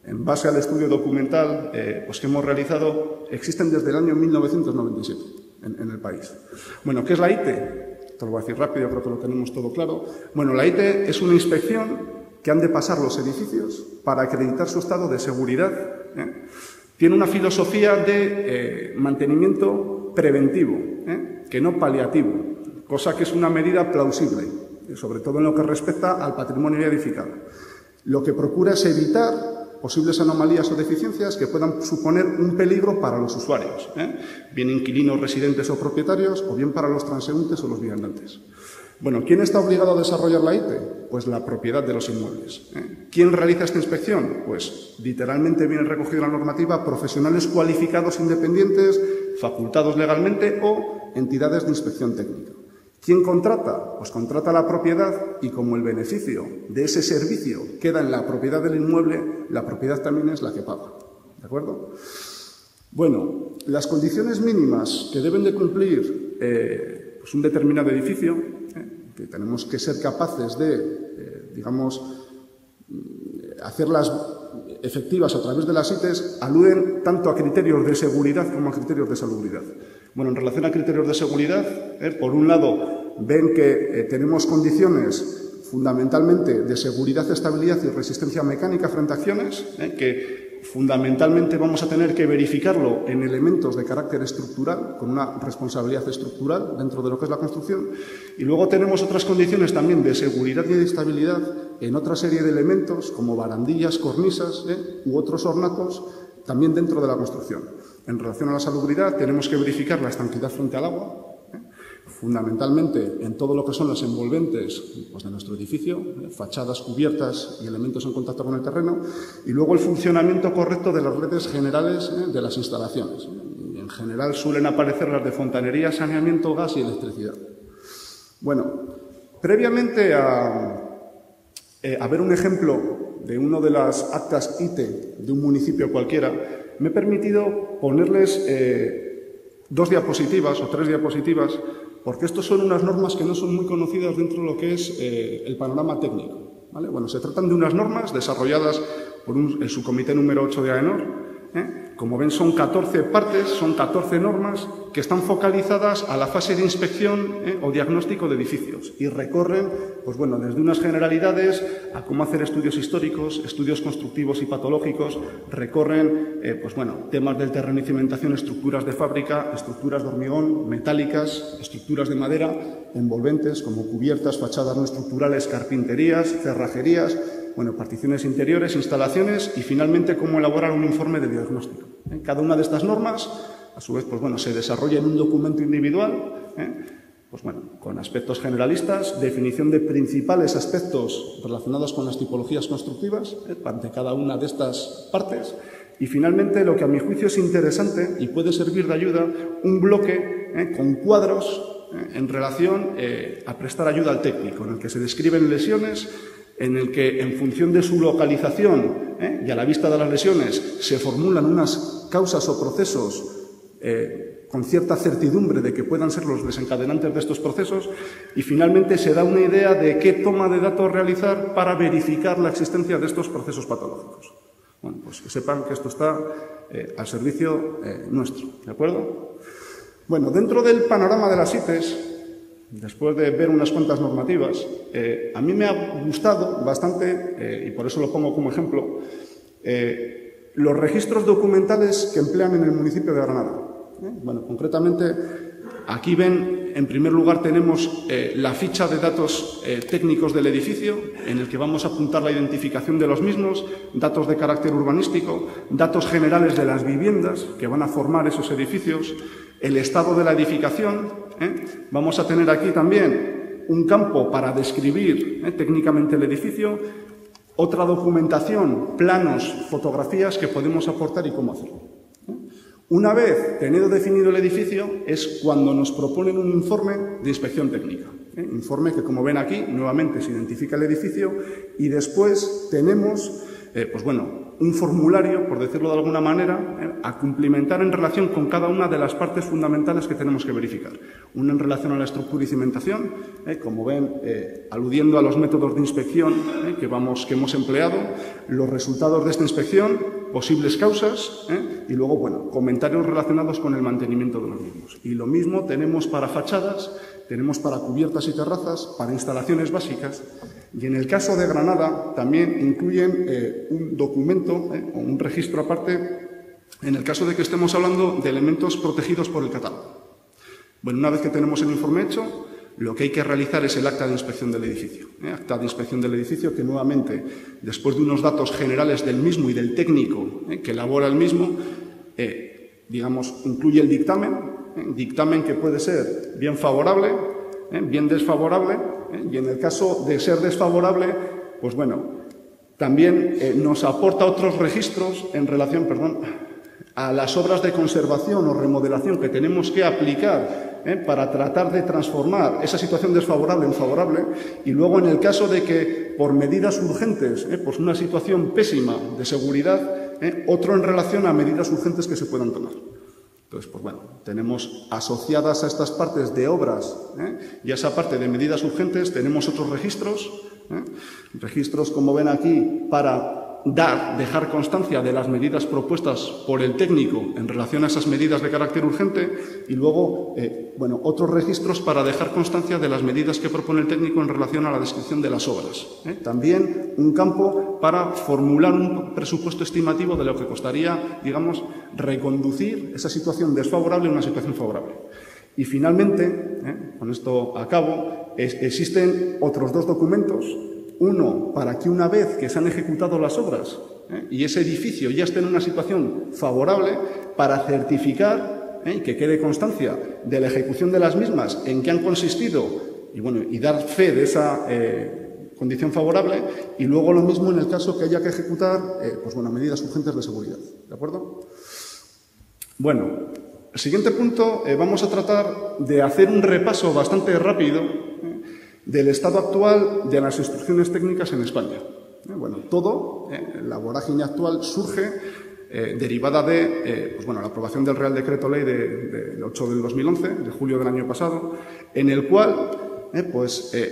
en base al estudio documental pues que hemos realizado, existen desde el año 1997 en el país. Bueno, ¿qué es la ITE? Te lo voy a decir rápido, creo que lo tenemos todo claro. Bueno, la ITE es una inspección que han de pasar los edificios para acreditar su estado de seguridad. Tiene una filosofía de mantenimiento preventivo, que no paliativo, cosa que es una medida plausible, sobre todo en lo que respecta al patrimonio ya edificado. Lo que procura es evitar posibles anomalías o deficiencias que puedan suponer un peligro para los usuarios, bien inquilinos, residentes o propietarios, o bien para los transeúntes o los viandantes. Bueno, ¿quién está obligado a desarrollar la ITE? Pues la propiedad de los inmuebles. ¿Quién realiza esta inspección? Pues literalmente viene recogido en la normativa profesionales cualificados independientes, facultados legalmente o entidades de inspección técnica. ¿Quién contrata? Pues contrata la propiedad y como el beneficio de ese servicio queda en la propiedad del inmueble, la propiedad también es la que paga. ¿De acuerdo? Bueno, las condiciones mínimas que deben de cumplir pues un determinado edificio, que tenemos que ser capaces de, digamos, hacerlas efectivas a través de las ITES, aluden tanto a criterios de seguridad como a criterios de salubridad. Bueno, en relación a criterios de seguridad, por un lado, ven que tenemos condiciones fundamentalmente de seguridad, estabilidad y resistencia mecánica frente a acciones, que fundamentalmente vamos a tener que verificarlo en elementos de carácter estructural, con una responsabilidad estructural dentro de lo que es la construcción. Y luego tenemos otras condiciones también de seguridad y de estabilidad en otra serie de elementos, como barandillas, cornisas u otros ornatos, también dentro de la construcción. En relación a la salubridad, tenemos que verificar la estanquidad frente al agua, fundamentalmente en todo lo que son los envolventes pues, de nuestro edificio, fachadas, cubiertas y elementos en contacto con el terreno, y luego el funcionamiento correcto de las redes generales de las instalaciones. Y en general suelen aparecer las de fontanería, saneamiento, gas y electricidad. Bueno, previamente a ver un ejemplo de una de las actas ITE de un municipio cualquiera, me he permitido ponerles 2 diapositivas o 3 diapositivas, porque estos son unas normas que no son muy conocidas dentro de lo que es el panorama técnico, ¿vale? Bueno, se tratan de unas normas desarrolladas por el subcomité número 8 de AENOR. Como ven, son 14 partes, son 14 normas que están focalizadas a la fase de inspección o diagnóstico de edificios y recorren, pues bueno, desde unas generalidades a cómo hacer estudios históricos, estudios constructivos y patológicos, recorren, pues bueno, temas del terreno y cimentación, estructuras de fábrica, estructuras de hormigón, metálicas, estructuras de madera, envolventes como cubiertas, fachadas no estructurales, carpinterías, cerrajerías, bueno, particiones interiores, instalaciones y finalmente cómo elaborar un informe de diagnóstico. Cada una de estas normas, a su vez, pues bueno, se desarrolla en un documento individual, pues bueno, con aspectos generalistas, definición de principales aspectos relacionados con las tipologías constructivas ante cada una de estas partes y finalmente, lo que a mi juicio es interesante y puede servir de ayuda, un bloque con cuadros en relación a prestar ayuda al técnico, en el que se describen lesiones, en el que, en función de su localización y a la vista de las lesiones, se formulan unas causas o procesos con cierta certidumbre de que puedan ser los desencadenantes de estos procesos y, finalmente, se da una idea de qué toma de datos realizar para verificar la existencia de estos procesos patológicos. Bueno, pues que sepan que esto está al servicio nuestro, ¿de acuerdo? Bueno, dentro del panorama de las ITES, después de ver unas cuantas normativas, a mí me ha gustado bastante, y por eso lo pongo como ejemplo, los registros documentales que emplean en el municipio de Granada. Bueno, concretamente, aquí ven, en primer lugar, tenemos la ficha de datos técnicos del edificio, en el que vamos a apuntar la identificación de los mismos, datos de carácter urbanístico, datos generales de las viviendas que van a formar esos edificios, el estado de la edificación. Vamos a tener aquí también un campo para describir técnicamente el edificio, otra documentación, planos, fotografías que podemos aportar y cómo hacerlo. Una vez tenido definido el edificio es cuando nos proponen un informe de inspección técnica. Informe que, como ven aquí, nuevamente se identifica el edificio y después tenemos, pues bueno, un formulario, por decirlo de alguna manera, a cumplimentar en relación con cada una de las partes fundamentales que tenemos que verificar. Una en relación a la estructura y cimentación, como ven, aludiendo a los métodos de inspección que hemos empleado, los resultados de esta inspección, posibles causas y luego, bueno, comentarios relacionados con el mantenimiento de los mismos. Y lo mismo tenemos para fachadas, tenemos para cubiertas y terrazas, para instalaciones básicas. Y en el caso de Granada también incluyen un documento o un registro aparte en el caso de que estemos hablando de elementos protegidos por el catálogo. Bueno, una vez que tenemos el informe hecho, lo que hay que realizar es el acta de inspección del edificio. Acta de inspección del edificio que nuevamente, después de unos datos generales del mismo y del técnico que elabora el mismo, digamos, incluye el dictamen que puede ser bien favorable, bien desfavorable, y en el caso de ser desfavorable, pues bueno, también nos aporta otros registros en relación, a las obras de conservación o remodelación que tenemos que aplicar para tratar de transformar esa situación desfavorable en favorable, y luego en el caso de que por medidas urgentes, pues una situación pésima de seguridad, otro en relación a medidas urgentes que se puedan tomar. Entonces, pues bueno, tenemos asociadas a estas partes de obras y a esa parte de medidas urgentes, tenemos otros registros, registros, como ven aquí, para dejar constancia de las medidas propuestas por el técnico en relación a esas medidas de carácter urgente, y luego, bueno, otros registros para dejar constancia de las medidas que propone el técnico en relación a la descripción de las obras. También un campo para formular un presupuesto estimativo de lo que costaría, digamos, reconducir esa situación desfavorable a una situación favorable. Y finalmente, con esto acabo, existen otros dos documentos. Uno, para que una vez que se han ejecutado las obras y ese edificio ya esté en una situación favorable, para certificar y que quede constancia de la ejecución de las mismas, en qué han consistido y, bueno, y dar fe de esa condición favorable, y luego lo mismo en el caso que haya que ejecutar pues, bueno, medidas urgentes de seguridad. ¿De acuerdo? Bueno, el siguiente punto vamos a tratar de hacer un repaso bastante rápido del estado actual de las instrucciones técnicas en España. Bueno, todo, la vorágine actual surge derivada de pues bueno, la aprobación del Real Decreto Ley del 8 del 2011, de julio del año pasado, en el cual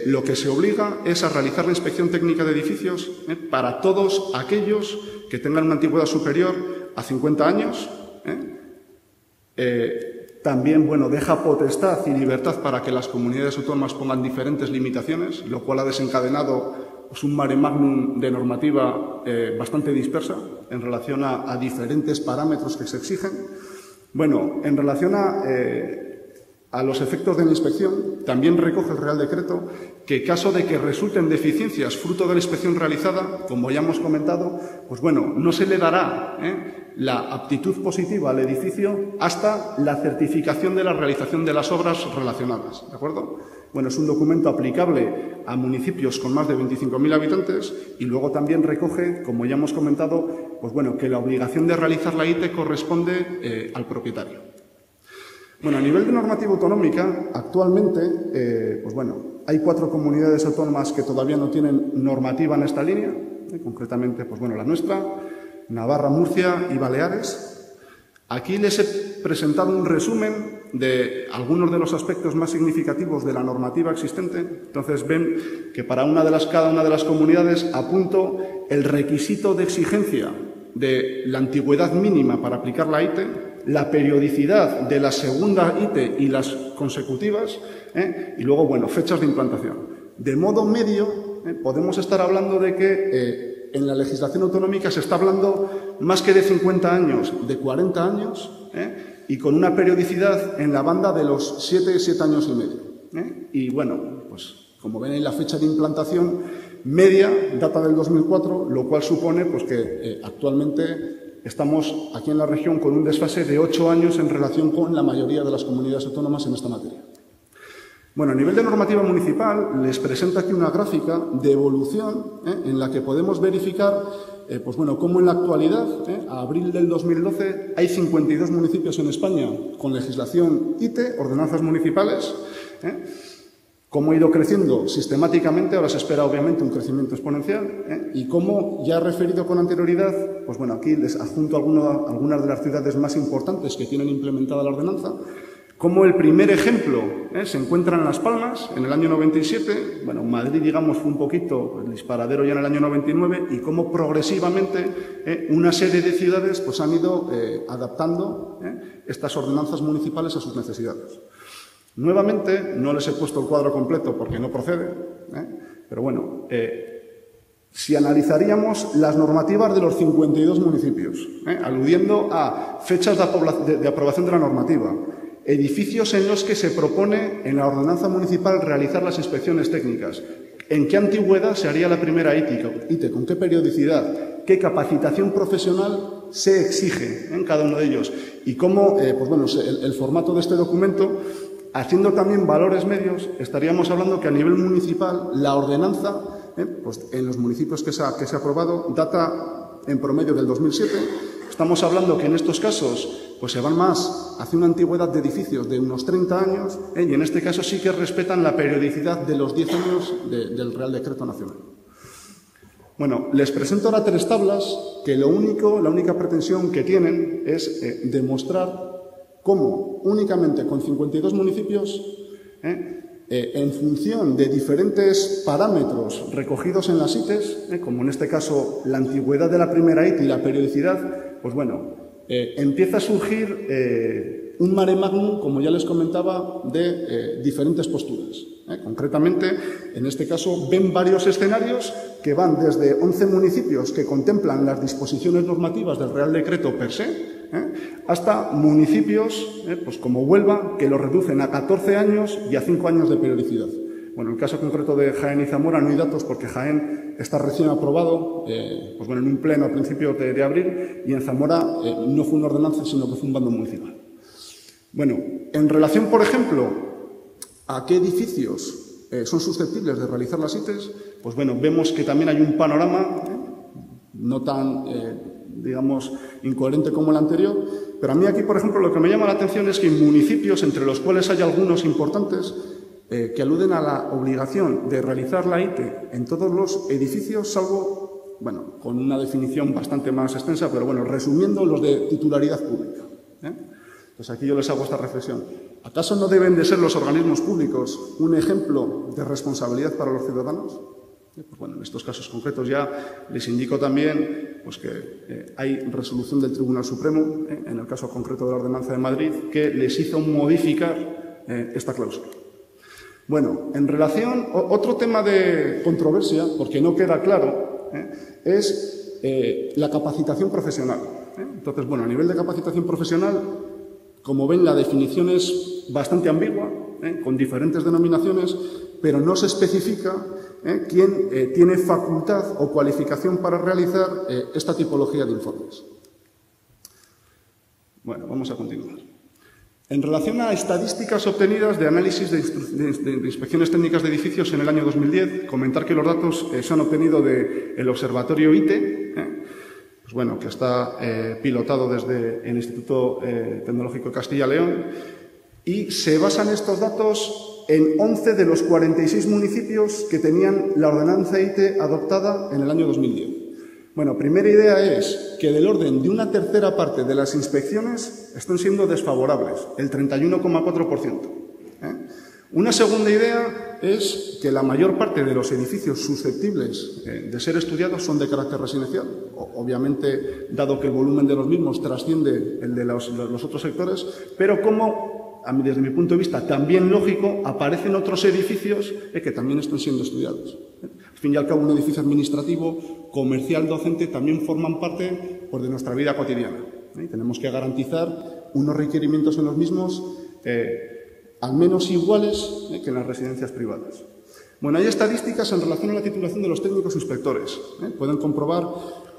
lo que se obliga es a realizar la inspección técnica de edificios para todos aquellos que tengan una antigüedad superior a 50 años. También, bueno, deja potestad y libertad para que las comunidades autónomas pongan diferentes limitaciones, lo cual ha desencadenado pues, un mare magnum de normativa bastante dispersa en relación a diferentes parámetros que se exigen. Bueno, en relación a los efectos de la inspección, también recoge el Real Decreto que, caso de que resulten deficiencias fruto de la inspección realizada, como ya hemos comentado, pues bueno, no se le dará la aptitud positiva al edificio hasta la certificación de la realización de las obras relacionadas, ¿de acuerdo? Bueno, es un documento aplicable a municipios con más de 25.000 habitantes y luego también recoge, como ya hemos comentado, pues bueno, que la obligación de realizar la ITE corresponde al propietario. Bueno, a nivel de normativa autonómica, actualmente, pues bueno, hay 4 comunidades autónomas que todavía no tienen normativa en esta línea, concretamente, pues bueno, la nuestra, Navarra, Murcia y Baleares. Aquí les he presentado un resumen de algunos de los aspectos más significativos de la normativa existente. Entonces ven que para cada una de las comunidades apunto el requisito de exigencia de la antigüedad mínima para aplicar la ITE, la periodicidad de la segunda ITE y las consecutivas, y luego, bueno, fechas de implantación. De modo medio, podemos estar hablando de que en la legislación autonómica se está hablando más que de 50 años, de 40 años, y con una periodicidad en la banda de los 7 años y medio. Y bueno, pues como ven en la fecha de implantación media, data del 2004, lo cual supone pues, que actualmente estamos aquí en la región con un desfase de 8 años en relación con la mayoría de las comunidades autónomas en esta materia. Bueno, a nivel de normativa municipal, les presento aquí una gráfica de evolución en la que podemos verificar pues bueno, cómo en la actualidad, a abril del 2012, hay 52 municipios en España con legislación ITE, ordenanzas municipales, Cómo ha ido creciendo sistemáticamente, ahora se espera obviamente un crecimiento exponencial, y cómo ya he referido con anterioridad, pues bueno, aquí les adjunto algunas de las ciudades más importantes que tienen implementada la ordenanza, cómo el primer ejemplo se encuentra en Las Palmas, en el año 97, bueno, Madrid, digamos, fue un poquito el disparadero ya en el año 99, y cómo progresivamente una serie de ciudades pues han ido adaptando estas ordenanzas municipales a sus necesidades. Nuevamente, no les he puesto el cuadro completo porque no procede, pero bueno, si analizaríamos las normativas de los 52 municipios, aludiendo a fechas de aprobación de la normativa, edificios en los que se propone en la ordenanza municipal realizar las inspecciones técnicas, en qué antigüedad se haría la primera ITE, con qué periodicidad, qué capacitación profesional se exige en cada uno de ellos y cómo, pues bueno, el formato de este documento. Haciendo también valores medios, estaríamos hablando que a nivel municipal la ordenanza, pues en los municipios que se ha aprobado, data en promedio del 2007. Estamos hablando que en estos casos pues se van más hacia una antigüedad de edificios de unos 30 años, y en este caso sí que respetan la periodicidad de los 10 años del Real Decreto Nacional. Bueno, les presento ahora 3 tablas que la única pretensión que tienen es demostrar cómo únicamente con 52 municipios, en función de diferentes parámetros recogidos en las ITES, como en este caso la antigüedad de la primera ITE y la periodicidad, pues bueno, empieza a surgir un mare magnum, como ya les comentaba, de diferentes posturas. Concretamente, en este caso, ven varios escenarios que van desde 11 municipios que contemplan las disposiciones normativas del Real Decreto per se, hasta municipios pues como Huelva, que lo reducen a 14 años y a 5 años de periodicidad. Bueno, en el caso concreto de Jaén y Zamora no hay datos porque Jaén está recién aprobado, pues bueno, en un pleno a principios de abril, y en Zamora no fue una ordenanza, sino que fue un bando municipal. Bueno, en relación, por ejemplo, a qué edificios son susceptibles de realizar las ITES, pues bueno, vemos que también hay un panorama no tan, digamos, incoherente como el anterior, pero a mí aquí, por ejemplo, lo que me llama la atención es que hay municipios, entre los cuales hay algunos importantes, que aluden a la obligación de realizar la ITE en todos los edificios, salvo, bueno, con una definición bastante más extensa, pero bueno, resumiendo, los de titularidad pública. Pues aquí yo les hago esta reflexión. ¿Acaso no deben de ser los organismos públicos un ejemplo de responsabilidad para los ciudadanos? Pues bueno, en estos casos concretos ya les indico también pues que hay resolución del Tribunal Supremo, en el caso concreto de la Ordenanza de Madrid, que les hizo modificar esta cláusula. Bueno, en relación, otro tema de controversia, porque no queda claro, es la capacitación profesional. Entonces, bueno, a nivel de capacitación profesional, como ven, la definición es bastante ambigua, con diferentes denominaciones, pero no se especifica quién tiene facultad o cualificación para realizar esta tipología de informes. Bueno, vamos a continuar. En relación a estadísticas obtenidas de análisis de inspecciones técnicas de edificios en el año 2010, comentar que los datos se han obtenido del Observatorio ITE, pues bueno, que está pilotado desde el Instituto Tecnológico de Castilla y León, y se basan estos datos en 11 de los 46 municipios que tenían la ordenanza ITE adoptada en el año 2010. Bueno, primera idea es que del orden de una tercera parte de las inspecciones están siendo desfavorables, el 31,4%. Una segunda idea es que la mayor parte de los edificios susceptibles de ser estudiados son de carácter residencial. Obviamente, dado que el volumen de los mismos trasciende el de los otros sectores, pero como, desde mi punto de vista, también lógico, aparecen otros edificios que también están siendo estudiados. Al fin y al cabo, un edificio administrativo, comercial, docente, también forman parte pues, de nuestra vida cotidiana. Tenemos que garantizar unos requerimientos en los mismos al menos iguales que en las residencias privadas. Bueno, hay estadísticas en relación a la titulación de los técnicos inspectores. Pueden comprobar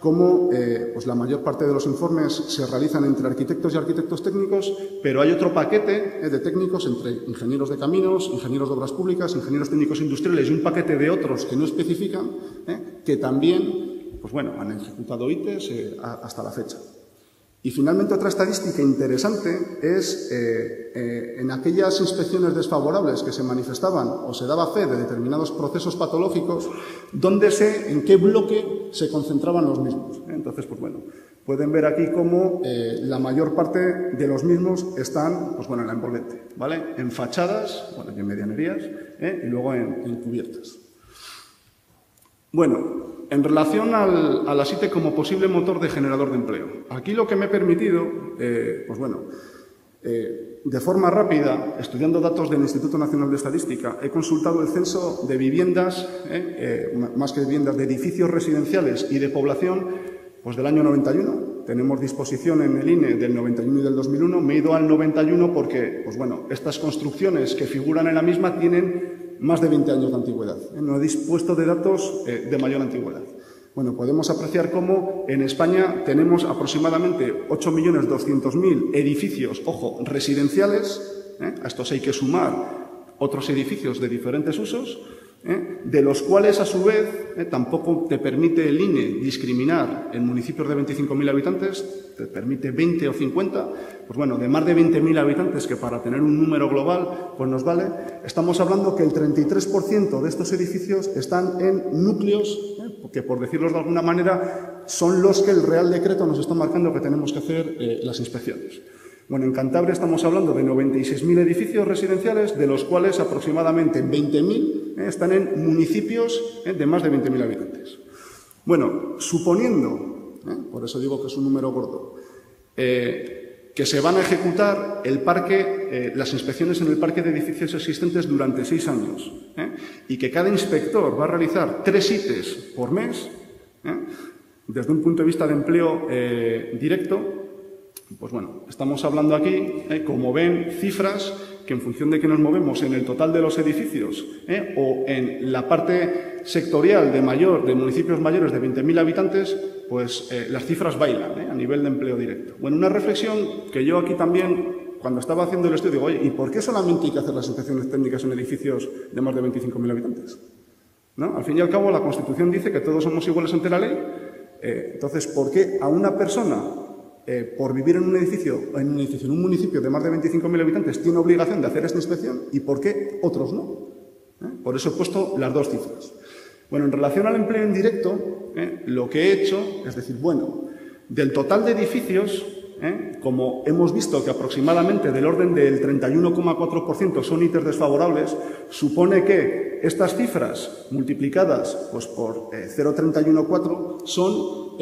cómo pues la mayor parte de los informes se realizan entre arquitectos y arquitectos técnicos, pero hay otro paquete de técnicos entre ingenieros de caminos, ingenieros de obras públicas, ingenieros técnicos industriales y un paquete de otros que no especifican, que también pues bueno, han ejecutado ITES hasta la fecha. Y finalmente otra estadística interesante es en aquellas inspecciones desfavorables que se manifestaban o se daba fe de determinados procesos patológicos, en qué bloque se concentraban los mismos. Entonces, pues bueno, pueden ver aquí cómo la mayor parte de los mismos están, pues bueno, en la envolvente, ¿vale? En fachadas, bueno, y en medianerías, y luego en cubiertas. Bueno, en relación a la SITE como posible motor de generador de empleo. Aquí lo que me he permitido, pues bueno, de forma rápida, estudiando datos del Instituto Nacional de Estadística, he consultado el censo de viviendas, más que viviendas, de edificios residenciales y de población, pues del año 91. Tenemos disposición en el INE del 91 y del 2001. Me he ido al 91 porque, pues bueno, estas construcciones que figuran en la misma tienen más de 20 años de antigüedad. No he dispuesto de datos de mayor antigüedad. Bueno, podemos apreciar cómo en España tenemos aproximadamente 8.200.000 edificios, ojo, residenciales. A estos hay que sumar otros edificios de diferentes usos, de los cuales, a su vez, tampoco te permite el INE discriminar en municipios de 25.000 habitantes, te permite 20 o 50, pues bueno, de más de 20.000 habitantes, que para tener un número global pues nos vale, estamos hablando que el 33% de estos edificios están en núcleos, que por decirlo de alguna manera, son los que el Real Decreto nos está marcando que tenemos que hacer las inspecciones. Bueno, en Cantabria estamos hablando de 96.000 edificios residenciales, de los cuales aproximadamente 20.000 están en municipios de más de 20.000 habitantes. Bueno, suponiendo, por eso digo que es un número gordo, que se van a ejecutar las inspecciones en el parque de edificios existentes durante 6 años, y que cada inspector va a realizar 3 ITES por mes, desde un punto de vista de empleo directo, pues bueno, estamos hablando aquí, como ven, cifras que en función de que nos movemos en el total de los edificios o en la parte sectorial de municipios mayores de 20.000 habitantes, pues las cifras bailan a nivel de empleo directo. Bueno, una reflexión que yo aquí también, cuando estaba haciendo el estudio, digo, oye, ¿y por qué solamente hay que hacer las inspecciones técnicas en edificios de más de 25.000 habitantes? ¿No? Al fin y al cabo, la Constitución dice que todos somos iguales ante la ley. Entonces, ¿por qué a una persona, por vivir en un municipio de más de 25.000 habitantes, tiene obligación de hacer esta inspección y por qué otros no? Por eso he puesto las 2 cifras. Bueno, en relación al empleo indirecto, lo que he hecho es decir, bueno, del total de edificios, como hemos visto que aproximadamente del orden del 31,4% son ITES desfavorables, supone que estas cifras multiplicadas pues, por 0,314 son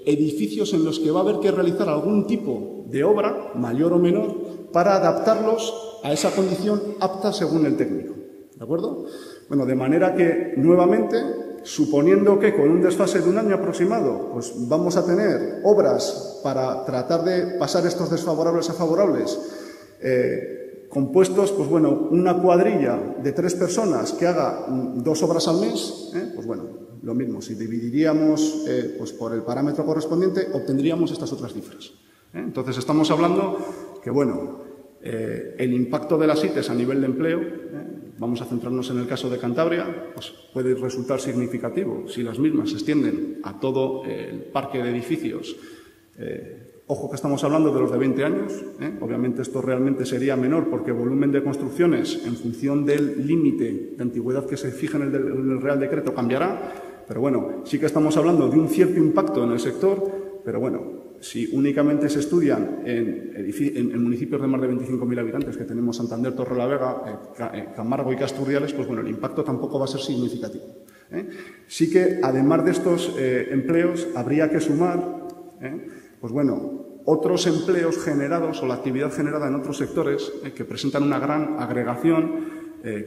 edificios en los que va a haber que realizar algún tipo de obra, mayor o menor, para adaptarlos a esa condición apta según el técnico. ¿De acuerdo? Bueno, de manera que, nuevamente, suponiendo que con un desfase de un año aproximado, pues vamos a tener obras para tratar de pasar estos desfavorables a favorables, compuestos, pues bueno, una cuadrilla de 3 personas que haga 2 obras al mes, pues bueno, lo mismo, si dividiríamos pues por el parámetro correspondiente, obtendríamos estas otras cifras. Entonces, estamos hablando que, bueno, el impacto de las ITES a nivel de empleo, vamos a centrarnos en el caso de Cantabria, pues puede resultar significativo si las mismas se extienden a todo el parque de edificios. Ojo que estamos hablando de los de 20 años, obviamente esto realmente sería menor porque el volumen de construcciones en función del límite de antigüedad que se fija en el Real Decreto cambiará, pero bueno, sí que estamos hablando de un cierto impacto en el sector, pero bueno, si únicamente se estudian en municipios de más de 25.000 habitantes, que tenemos Santander, Torrelavega, Camargo y Casturdiales, pues bueno, el impacto tampoco va a ser significativo. Sí que, además de estos empleos, habría que sumar, pues bueno, otros empleos generados o la actividad generada en otros sectores que presentan una gran agregación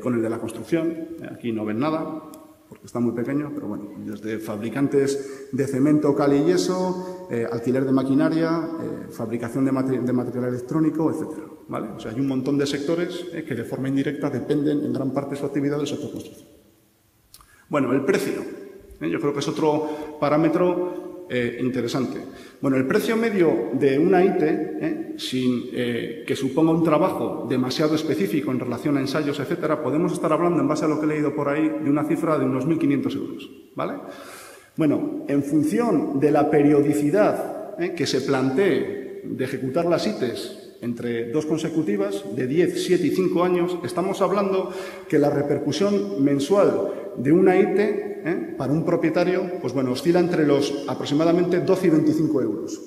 con el de la construcción. Aquí no ven nada, porque está muy pequeño, pero bueno, desde fabricantes de cemento, cal y yeso, alquiler de maquinaria, fabricación de material electrónico, etcétera, ¿vale? O sea, hay un montón de sectores que de forma indirecta dependen en gran parte de su actividad del sector construcción. Bueno, el precio, yo creo que es otro parámetro interesante. Bueno, el precio medio de una ITE, sin que suponga un trabajo demasiado específico en relación a ensayos, etcétera, podemos estar hablando, en base a lo que he leído por ahí, de una cifra de unos 1.500 euros, ¿vale? Bueno, en función de la periodicidad que se plantee de ejecutar las ITES entre 2 consecutivas, de 10, 7 y 5 años, estamos hablando que la repercusión mensual de una ITE para un propietario, pues bueno, oscila entre los aproximadamente 12 y 25 euros.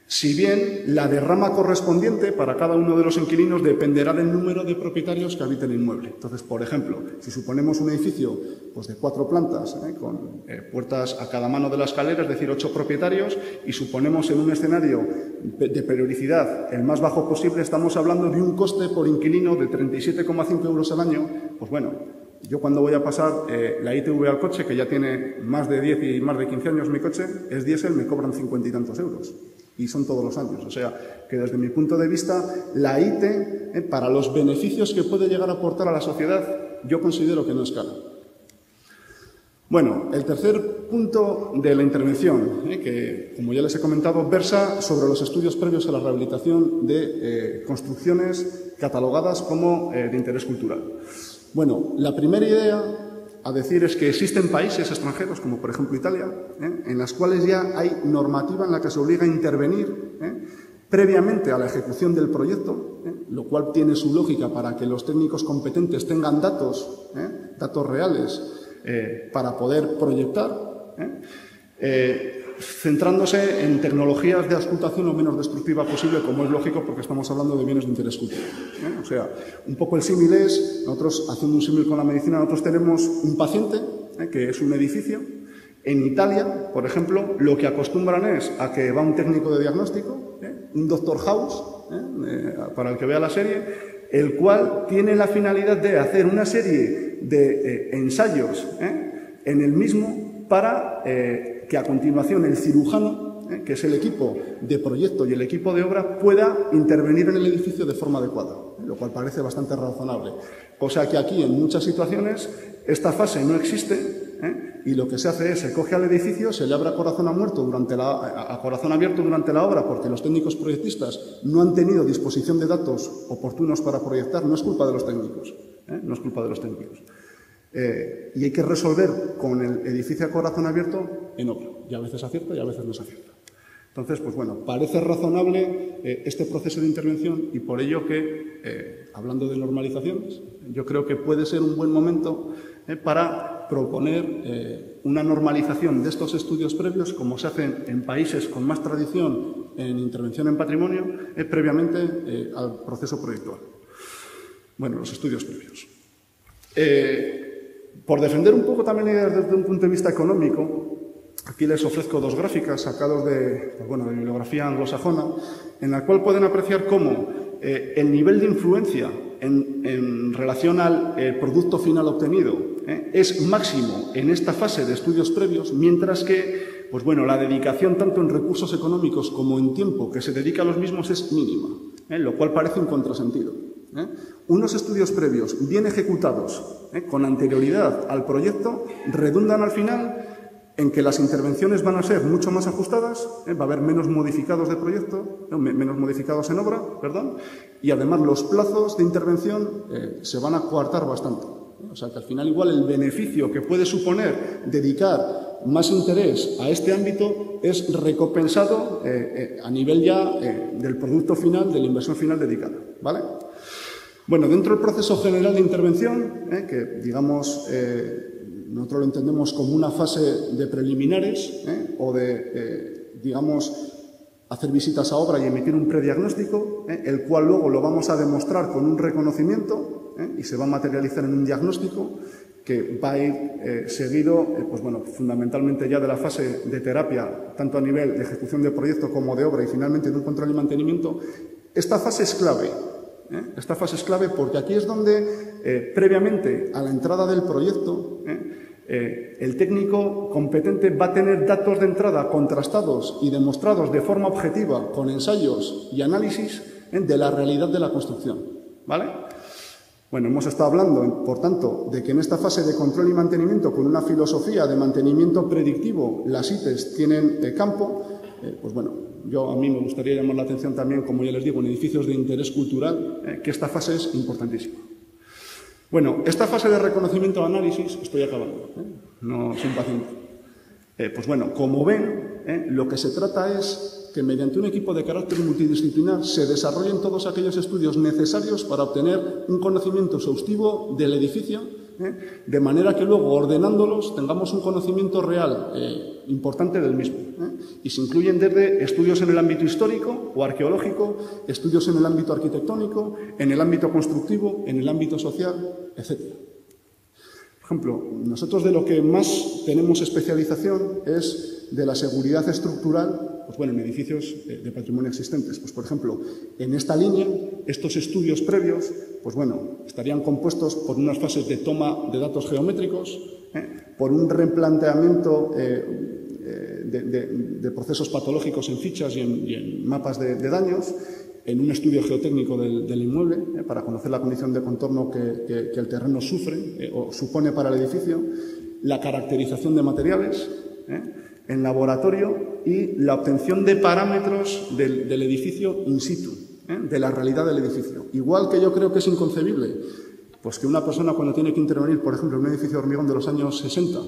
Si bien la derrama correspondiente para cada uno de los inquilinos dependerá del número de propietarios que habiten el inmueble. Entonces, por ejemplo, si suponemos un edificio pues, de 4 plantas, con puertas a cada mano de la escalera, es decir, 8 propietarios, y suponemos en un escenario de periodicidad el más bajo posible, estamos hablando de un coste por inquilino de 37,5 euros al año. Pues bueno, yo cuando voy a pasar la ITV al coche, que ya tiene más de 10 y más de 15 años mi coche, es diésel, me cobran 50 y tantos euros. Y son todos los años. O sea, que desde mi punto de vista, la ITE, para los beneficios que puede llegar a aportar a la sociedad, yo considero que no es cara. Bueno, el tercer punto de la intervención, que, como ya les he comentado, versa sobre los estudios previos a la rehabilitación de construcciones catalogadas como de interés cultural. Bueno, la primera idea a decir es que existen países extranjeros, como por ejemplo Italia, en las cuales ya hay normativa en la que se obliga a intervenir previamente a la ejecución del proyecto, lo cual tiene su lógica para que los técnicos competentes tengan datos reales para poder proyectar, centrándose en tecnologías de auscultación lo menos destructiva posible, como es lógico, porque estamos hablando de bienes de interés cultural. O sea, un poco el símil es, nosotros, haciendo un símil con la medicina, nosotros tenemos un paciente, que es un edificio. En Italia, por ejemplo, lo que acostumbran es a que va un técnico de diagnóstico, un Dr. House, para el que vea la serie, el cual tiene la finalidad de hacer una serie de ensayos en el mismo para que a continuación el cirujano, que es el equipo de proyecto y el equipo de obra, pueda intervenir en el edificio de forma adecuada, lo cual parece bastante razonable. O sea que aquí, en muchas situaciones, esta fase no existe, y lo que se hace es, se coge al edificio, se le abre a corazón abierto durante la obra, porque los técnicos proyectistas no han tenido disposición de datos oportunos para proyectar. No es culpa de los técnicos, no es culpa de los técnicos. Y hay que resolver con el edificio a corazón abierto en obra. Y a veces acierta y a veces no se acierta. Entonces, pues bueno, parece razonable este proceso de intervención, y por ello que, hablando de normalizaciones, yo creo que puede ser un buen momento para proponer una normalización de estos estudios previos, como se hacen en países con más tradición en intervención en patrimonio, previamente al proceso proyectual. Bueno, los estudios previos. Por defender un poco también ideas desde un punto de vista económico, aquí les ofrezco 2 gráficas sacados de bibliografía anglosajona, en la cual pueden apreciar cómo el nivel de influencia en relación al producto final obtenido es máximo en esta fase de estudios previos, mientras que pues bueno, la dedicación tanto en recursos económicos como en tiempo que se dedica a los mismos es mínima, lo cual parece un contrasentido. Unos estudios previos bien ejecutados con anterioridad al proyecto redundan al final en que las intervenciones van a ser mucho más ajustadas, va a haber menos modificados de proyecto, menos modificados en obra, perdón, y además los plazos de intervención se van a coartar bastante. O sea que al final igual el beneficio que puede suponer dedicar más interés a este ámbito es recompensado a nivel ya del producto final, de la inversión final dedicada, ¿vale? Bueno, dentro del proceso general de intervención, que digamos nosotros lo entendemos como una fase de preliminares o de, digamos, hacer visitas a obra y emitir un prediagnóstico, el cual luego lo vamos a demostrar con un reconocimiento y se va a materializar en un diagnóstico que va a ir seguido, pues bueno, fundamentalmente ya de la fase de terapia, tanto a nivel de ejecución de proyecto como de obra y finalmente de un control y mantenimiento. Esta fase es clave. Esta fase es clave porque aquí es donde, previamente a la entrada del proyecto, el técnico competente va a tener datos de entrada contrastados y demostrados de forma objetiva con ensayos y análisis de la realidad de la construcción, ¿vale? Bueno, hemos estado hablando, por tanto, de que en esta fase de control y mantenimiento, con una filosofía de mantenimiento predictivo, las ITES tienen campo. Pues bueno, a mí me gustaría llamar la atención también, como ya les digo, en edificios de interés cultural, que esta fase es importantísima. Bueno, esta fase de reconocimiento o análisis, estoy acabando, no soy impaciente. Pues bueno, como ven, lo que se trata es que mediante un equipo de carácter multidisciplinar se desarrollen todos aquellos estudios necesarios para obtener un conocimiento exhaustivo del edificio, de manera que luego, ordenándolos, tengamos un conocimiento real importante del mismo. Y se incluyen desde estudios en el ámbito histórico o arqueológico, estudios en el ámbito arquitectónico, en el ámbito constructivo, en el ámbito social, etc. Por ejemplo, nosotros de lo que más tenemos especialización es de la seguridad estructural, pues bueno, en edificios de patrimonio existentes. Pues, por ejemplo, en esta línea, estos estudios previos, pues bueno, estarían compuestos por unas fases de toma de datos geométricos, por un replanteamiento de procesos patológicos en fichas y en mapas de daños, en un estudio geotécnico del inmueble, para conocer la condición de contorno que el terreno sufre o supone para el edificio, la caracterización de materiales, en laboratorio, y la obtención de parámetros del edificio in situ, de la realidad del edificio. Igual que yo creo que es inconcebible pues que una persona, cuando tiene que intervenir, por ejemplo, en un edificio de hormigón de los años 60,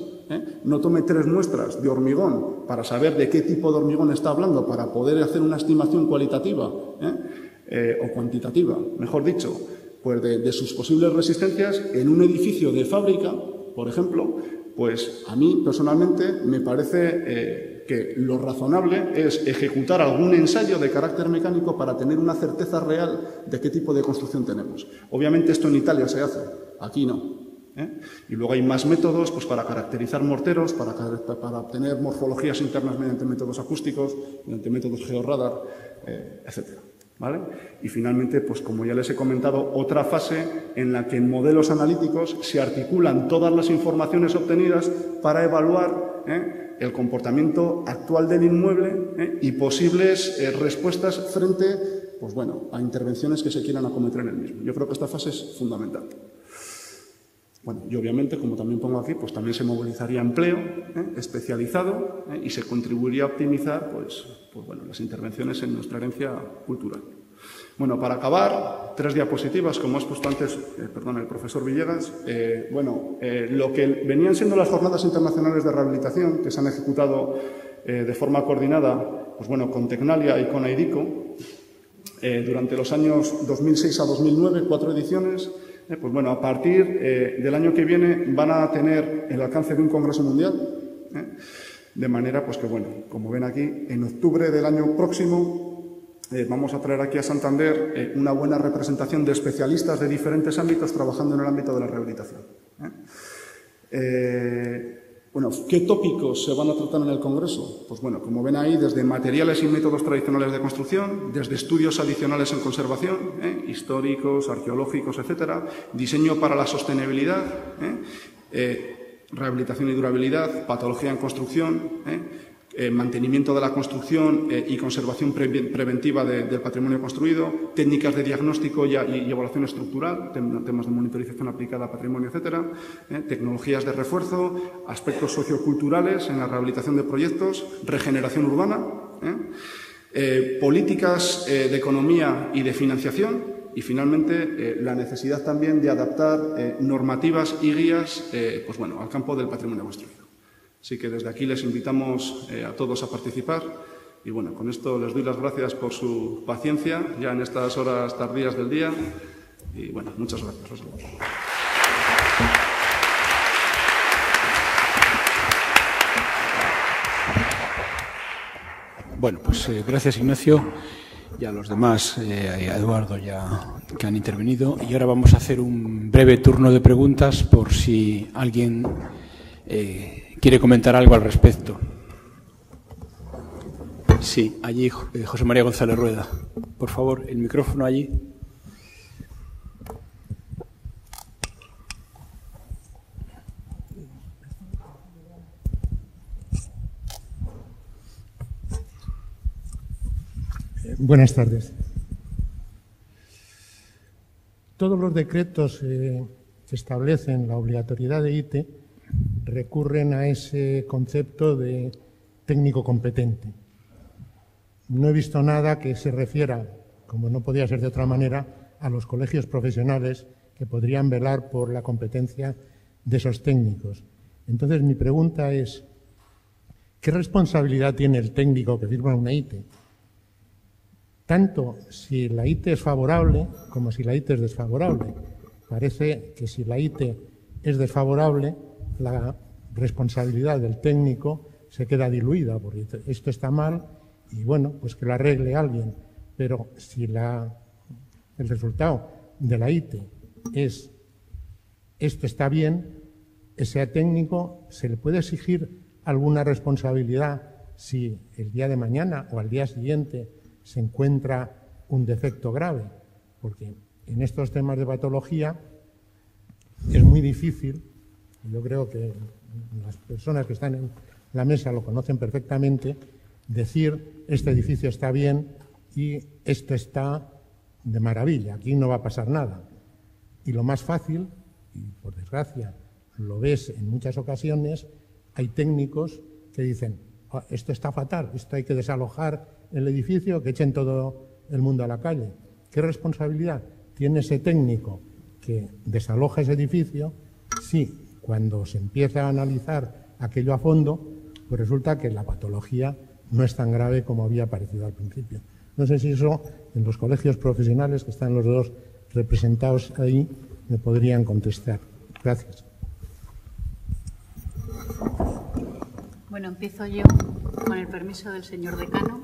no tome 3 muestras de hormigón para saber de qué tipo de hormigón está hablando, para poder hacer una estimación cualitativa o cuantitativa, mejor dicho, pues de sus posibles resistencias en un edificio de fábrica, por ejemplo. Pues a mí, personalmente, me parece que lo razonable es ejecutar algún ensayo de carácter mecánico para tener una certeza real de qué tipo de construcción tenemos. Obviamente esto en Italia se hace, aquí no. Y luego hay más métodos pues, para caracterizar morteros, para obtener morfologías internas mediante métodos acústicos, mediante métodos georradar, etcétera. ¿Vale? Y finalmente, pues como ya les he comentado, otra fase en la que en modelos analíticos se articulan todas las informaciones obtenidas para evaluar el comportamiento actual del inmueble y posibles respuestas frente, pues bueno, a intervenciones que se quieran acometer en el mismo. Yo creo que esta fase es fundamental. Bueno, y obviamente, como también pongo aquí, pues también se movilizaría empleo especializado y se contribuiría a optimizar pues bueno, las intervenciones en nuestra herencia cultural. Bueno, para acabar, 3 diapositivas, como ha expuesto antes el profesor Villegas. Lo que venían siendo las jornadas internacionales de rehabilitación, que se han ejecutado de forma coordinada pues bueno, con Tecnalia y con AIDICO, durante los años 2006 a 2009, 4 ediciones. Pues bueno, a partir del año que viene van a tener el alcance de un congreso mundial, de manera pues que, bueno, como ven aquí, en octubre del año próximo vamos a traer aquí a Santander una buena representación de especialistas de diferentes ámbitos trabajando en el ámbito de la rehabilitación. Bueno, ¿qué tópicos se van a tratar en el Congreso? Pues bueno, como ven ahí, desde materiales y métodos tradicionales de construcción, desde estudios adicionales en conservación, históricos, arqueológicos, etcétera, diseño para la sostenibilidad, rehabilitación y durabilidad, patología en construcción, mantenimiento de la construcción y conservación preventiva del patrimonio construido, técnicas de diagnóstico y evaluación estructural, temas de monitorización aplicada a patrimonio, etcétera, tecnologías de refuerzo, aspectos socioculturales en la rehabilitación de proyectos, regeneración urbana, políticas de economía y de financiación y, finalmente, la necesidad también de adaptar normativas y guías pues bueno, al campo del patrimonio construido. Así que desde aquí les invitamos a todos a participar y bueno, con esto les doy las gracias por su paciencia ya en estas horas tardías del día y bueno, muchas gracias. Bueno, pues gracias Ignacio y a los demás, a Eduardo ya que han intervenido, y ahora vamos a hacer un breve turno de preguntas por si alguien quiere comentar algo al respecto. Sí, allí José María González Rueda. Por favor, el micrófono allí. Buenas tardes. Todos los decretos que establecen la obligatoriedad de ITE recurren a ese concepto de técnico competente. No he visto nada que se refiera, como no podía ser de otra manera, a los colegios profesionales que podrían velar por la competencia de esos técnicos. Entonces, mi pregunta es, ¿qué responsabilidad tiene el técnico que firma una ITE tanto si la IT es favorable como si la IT es desfavorable. Parece que si la IT es desfavorable, la responsabilidad del técnico se queda diluida, porque esto está mal y bueno, pues que lo arregle alguien. Pero si el resultado de la IT es esto está bien, ese técnico se le puede exigir alguna responsabilidad si el día de mañana o al día siguiente se encuentra un defecto grave, porque en estos temas de patología es muy difícil, yo creo que las personas que están en la mesa lo conocen perfectamente, decir este edificio está bien y esto está de maravilla, aquí no va a pasar nada. Y lo más fácil, y por desgracia lo ves en muchas ocasiones, hay técnicos que dicen esto está fatal, esto hay que desalojar el edificio, que echen todo el mundo a la calle. ¿Qué responsabilidad tiene ese técnico que desaloja ese edificio si cuando se empieza a analizar aquello a fondo, pues resulta que la patología no es tan grave como había parecido al principio? No sé si eso en los colegios profesionales, que están los dos representados ahí, me podrían contestar. Gracias. Bueno, empiezo yo, con el permiso del señor decano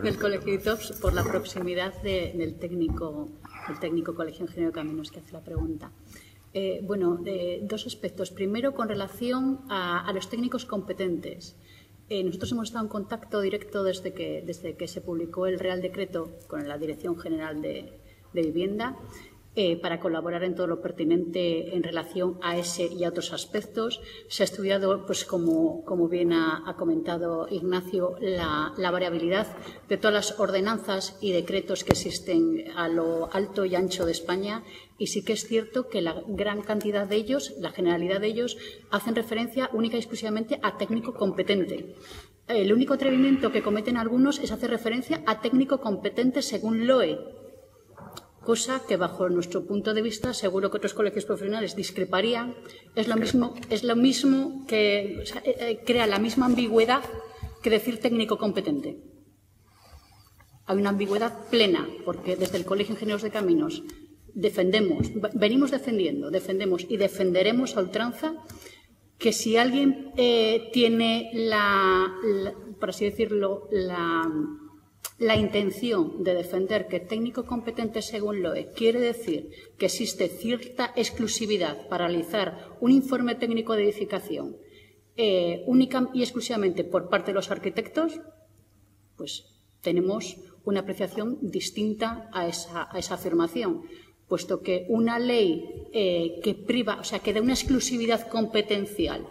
del Colegio ITOPS, por la proximidad del técnico Colegio Ingeniero de Caminos que hace la pregunta. Dos aspectos. Primero, con relación a los técnicos competentes. Nosotros hemos estado en contacto directo desde que se publicó el Real Decreto con la Dirección General de Vivienda para colaborar en todo lo pertinente en relación a ese y a otros aspectos. Se ha estudiado, pues como bien ha comentado Ignacio, la variabilidad de todas las ordenanzas y decretos que existen a lo alto y ancho de España, y sí que es cierto que la gran cantidad de ellos, la generalidad de ellos, hacen referencia única y exclusivamente a técnico competente. El único atrevimiento que cometen algunos es hacer referencia a técnico competente según LOE, cosa que bajo nuestro punto de vista, seguro que otros colegios profesionales discreparían. Es lo mismo que crea la misma ambigüedad que decir técnico competente. Hay una ambigüedad plena, porque desde el Colegio de Ingenieros de Caminos venimos defendemos y defenderemos a ultranza que si alguien tiene por así decirlo, la intención de defender que técnico competente según LOE quiere decir que existe cierta exclusividad para realizar un informe técnico de edificación única y exclusivamente por parte de los arquitectos, pues tenemos una apreciación distinta a esa afirmación, puesto que una ley que priva, o sea, que da una exclusividad competencial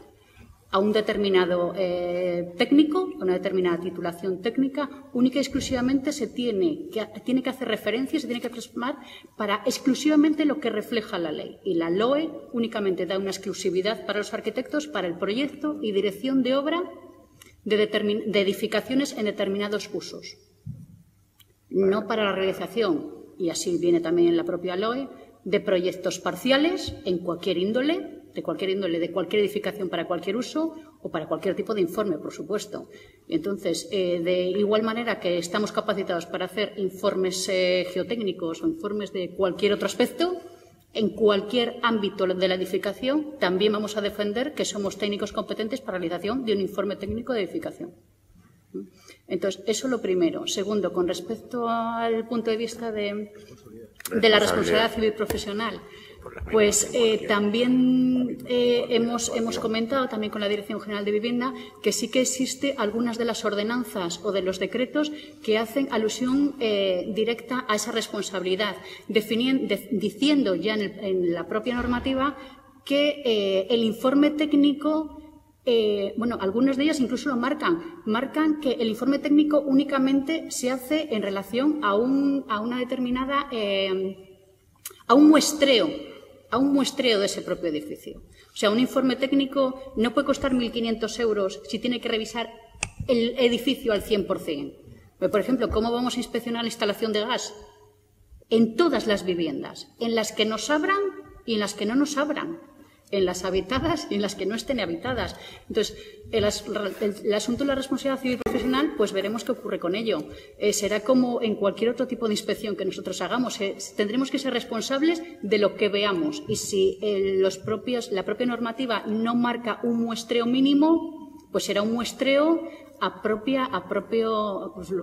a un determinado técnico, a una determinada titulación técnica, única y exclusivamente tiene que hacer referencia, se tiene que plasmar para exclusivamente lo que refleja la ley. Y la LOE únicamente da una exclusividad para los arquitectos para el proyecto y dirección de obra de edificaciones en determinados usos. No para la realización, y así viene también en la propia LOE, de proyectos parciales en cualquier índole, de cualquier edificación para cualquier uso o para cualquier tipo de informe, por supuesto. Entonces, de igual manera que estamos capacitados para hacer informes geotécnicos o informes de cualquier otro aspecto, en cualquier ámbito de la edificación, también vamos a defender que somos técnicos competentes para la realización de un informe técnico de edificación. Entonces, eso es lo primero. Segundo, con respecto al punto de vista de la responsabilidad civil profesional, pues también hemos comentado también con la Dirección General de Vivienda que sí que existe algunas de las ordenanzas o de los decretos que hacen alusión directa a esa responsabilidad, diciendo ya en la propia normativa que el informe técnico, algunas de ellas incluso lo marcan que el informe técnico únicamente se hace en relación a una determinada, a un muestreo de ese propio edificio. O sea, un informe técnico no puede costar 1.500 euros si tiene que revisar el edificio al 100%. Pero, por ejemplo, ¿cómo vamos a inspeccionar la instalación de gas? En todas las viviendas, en las que nos abran y en las que no nos abran. en las habitadas y en las que no estén habitadas. Entonces, el asunto de la responsabilidad civil profesional, pues veremos qué ocurre con ello. Será como en cualquier otro tipo de inspección que nosotros hagamos. Tendremos que ser responsables de lo que veamos. Y si la propia normativa no marca un muestreo mínimo, pues será un muestreo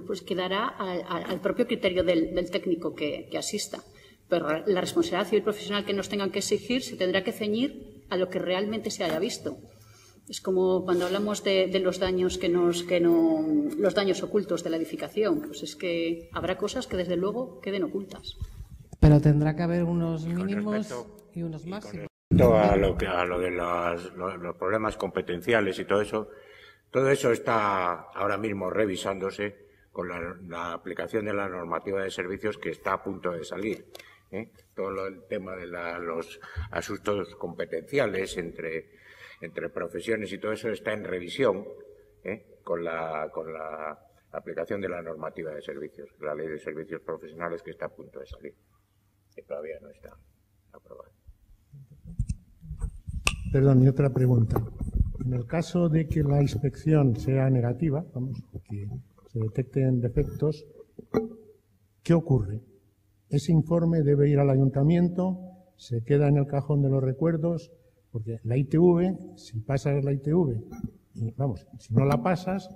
pues quedará al propio criterio del técnico que asista. Pero la responsabilidad civil profesional que nos tengan que exigir se tendrá que ceñir a lo que realmente se haya visto. Es como cuando hablamos de los daños los daños ocultos de la edificación. Pues es que habrá cosas que desde luego queden ocultas. Pero tendrá que haber unos mínimos y unos máximos. A lo de los problemas competenciales y todo eso está ahora mismo revisándose con la aplicación de la normativa de servicios que está a punto de salir. Todo el tema de los asuntos competenciales entre profesiones y todo eso está en revisión con la aplicación de la normativa de servicios, la ley de servicios profesionales que está a punto de salir, que todavía no está aprobada. Perdón, y otra pregunta. En el caso de que la inspección sea negativa, que se detecten defectos, ¿qué ocurre? Ese informe debe ir al ayuntamiento, se queda en el cajón de los recuerdos, porque la ITV, si pasas la ITV, si no la pasas,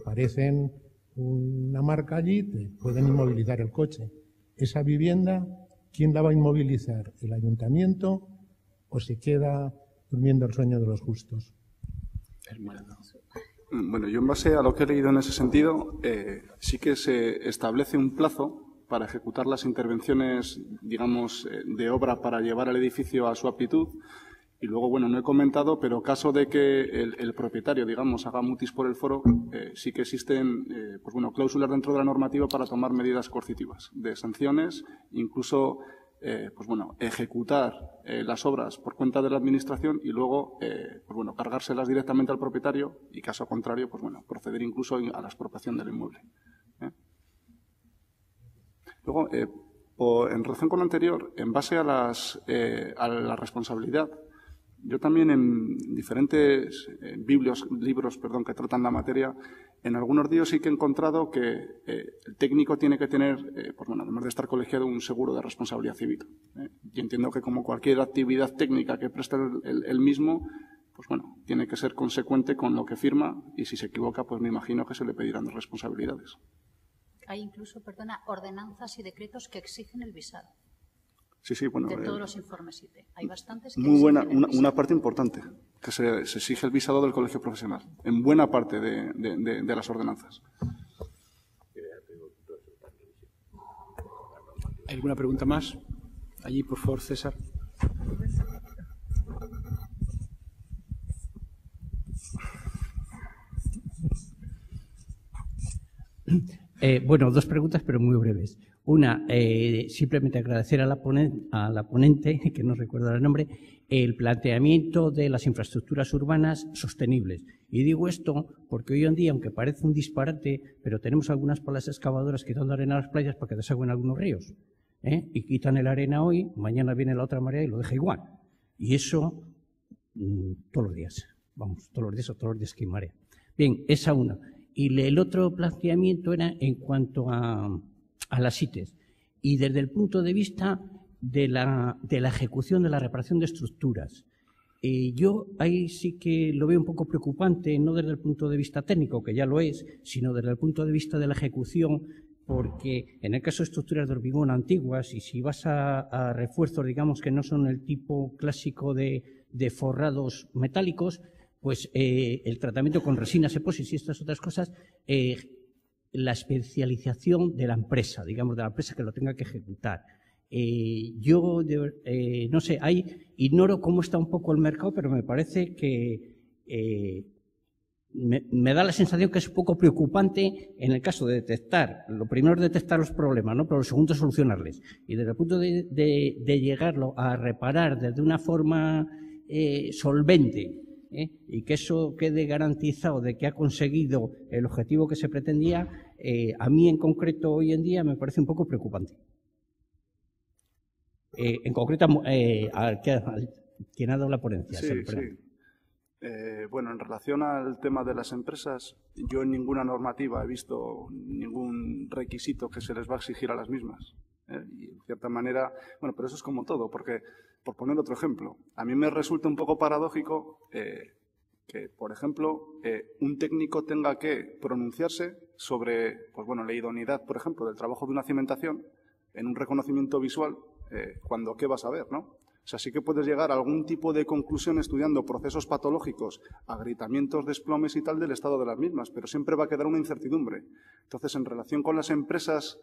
aparecen una marca allí, te pueden inmovilizar el coche. Esa vivienda, ¿quién la va a inmovilizar? ¿El ayuntamiento o se queda durmiendo el sueño de los justos? Bueno, yo en base a lo que he leído en ese sentido, sí que se establece un plazo para ejecutar las intervenciones, digamos, de obra para llevar el edificio a su aptitud. Y luego, bueno, no he comentado, pero caso de que el propietario, digamos, haga mutis por el foro, sí que existen, cláusulas dentro de la normativa para tomar medidas coercitivas, de sanciones, incluso, ejecutar las obras por cuenta de la administración y luego, cargárselas directamente al propietario y, caso contrario, proceder incluso a la expropiación del inmueble. Luego, en relación con lo anterior, en base a la responsabilidad, yo también en diferentes libros que tratan la materia, en algunos días sí que he encontrado que el técnico tiene que tener, además de estar colegiado, un seguro de responsabilidad civil. Y entiendo que como cualquier actividad técnica que preste el mismo, tiene que ser consecuente con lo que firma y si se equivoca, me imagino que se le pedirán responsabilidades. Hay incluso, ordenanzas y decretos que exigen el visado. Sí, de todos los informes IT. Hay bastantes que muy buena, una parte importante, que se exige el visado del colegio profesional, en buena parte de las ordenanzas. ¿Hay alguna pregunta más? Allí, por favor, César. Dos preguntas, pero muy breves. Una, simplemente agradecer a la ponente, que no recuerdo el nombre, el planteamiento de las infraestructuras urbanas sostenibles. Y digo esto porque hoy en día, aunque parece un disparate, pero tenemos algunas palas excavadoras quitando arena a las playas para que desagüen algunos ríos. Y quitan el arena hoy, mañana viene la otra marea y lo deja igual. Y eso todos los días. Todos los días que hay marea. Bien, esa una. Y el otro planteamiento era en cuanto a las ITES. Y desde el punto de vista de la ejecución de la reparación de estructuras. Yo ahí sí que lo veo un poco preocupante, no desde el punto de vista técnico, que ya lo es, sino desde el punto de vista de la ejecución, porque en el caso de estructuras de hormigón antiguas, y si vas a refuerzos, digamos, que no son el tipo clásico de forrados metálicos, pues el tratamiento con resinas, epóxis y estas otras cosas, la especialización de la empresa, digamos, de la empresa que lo tenga que ejecutar. Yo, no sé, ignoro cómo está un poco el mercado, pero me parece que me da la sensación que es un poco preocupante en el caso de detectar. Lo primero es detectar los problemas, ¿no? Pero lo segundo es solucionarles. Y desde el punto de llegarlo a reparar desde una forma solvente, y que eso quede garantizado de que ha conseguido el objetivo que se pretendía, a mí en concreto hoy en día me parece un poco preocupante. En concreto, quien ha dado la ponencia. Sí. Bueno, en relación al tema de las empresas, yo en ninguna normativa he visto ningún requisito que se les va a exigir a las mismas. Y en cierta manera, bueno, pero eso es como todo, porque, por poner otro ejemplo, a mí me resulta un poco paradójico que, por ejemplo, un técnico tenga que pronunciarse sobre, pues bueno, la idoneidad, por ejemplo, del trabajo de una cimentación en un reconocimiento visual, cuando ¿qué vas a ver, no? O sea, sí que puedes llegar a algún tipo de conclusión estudiando procesos patológicos, agrietamientos, desplomes y tal del estado de las mismas, pero siempre va a quedar una incertidumbre. Entonces, en relación con las empresas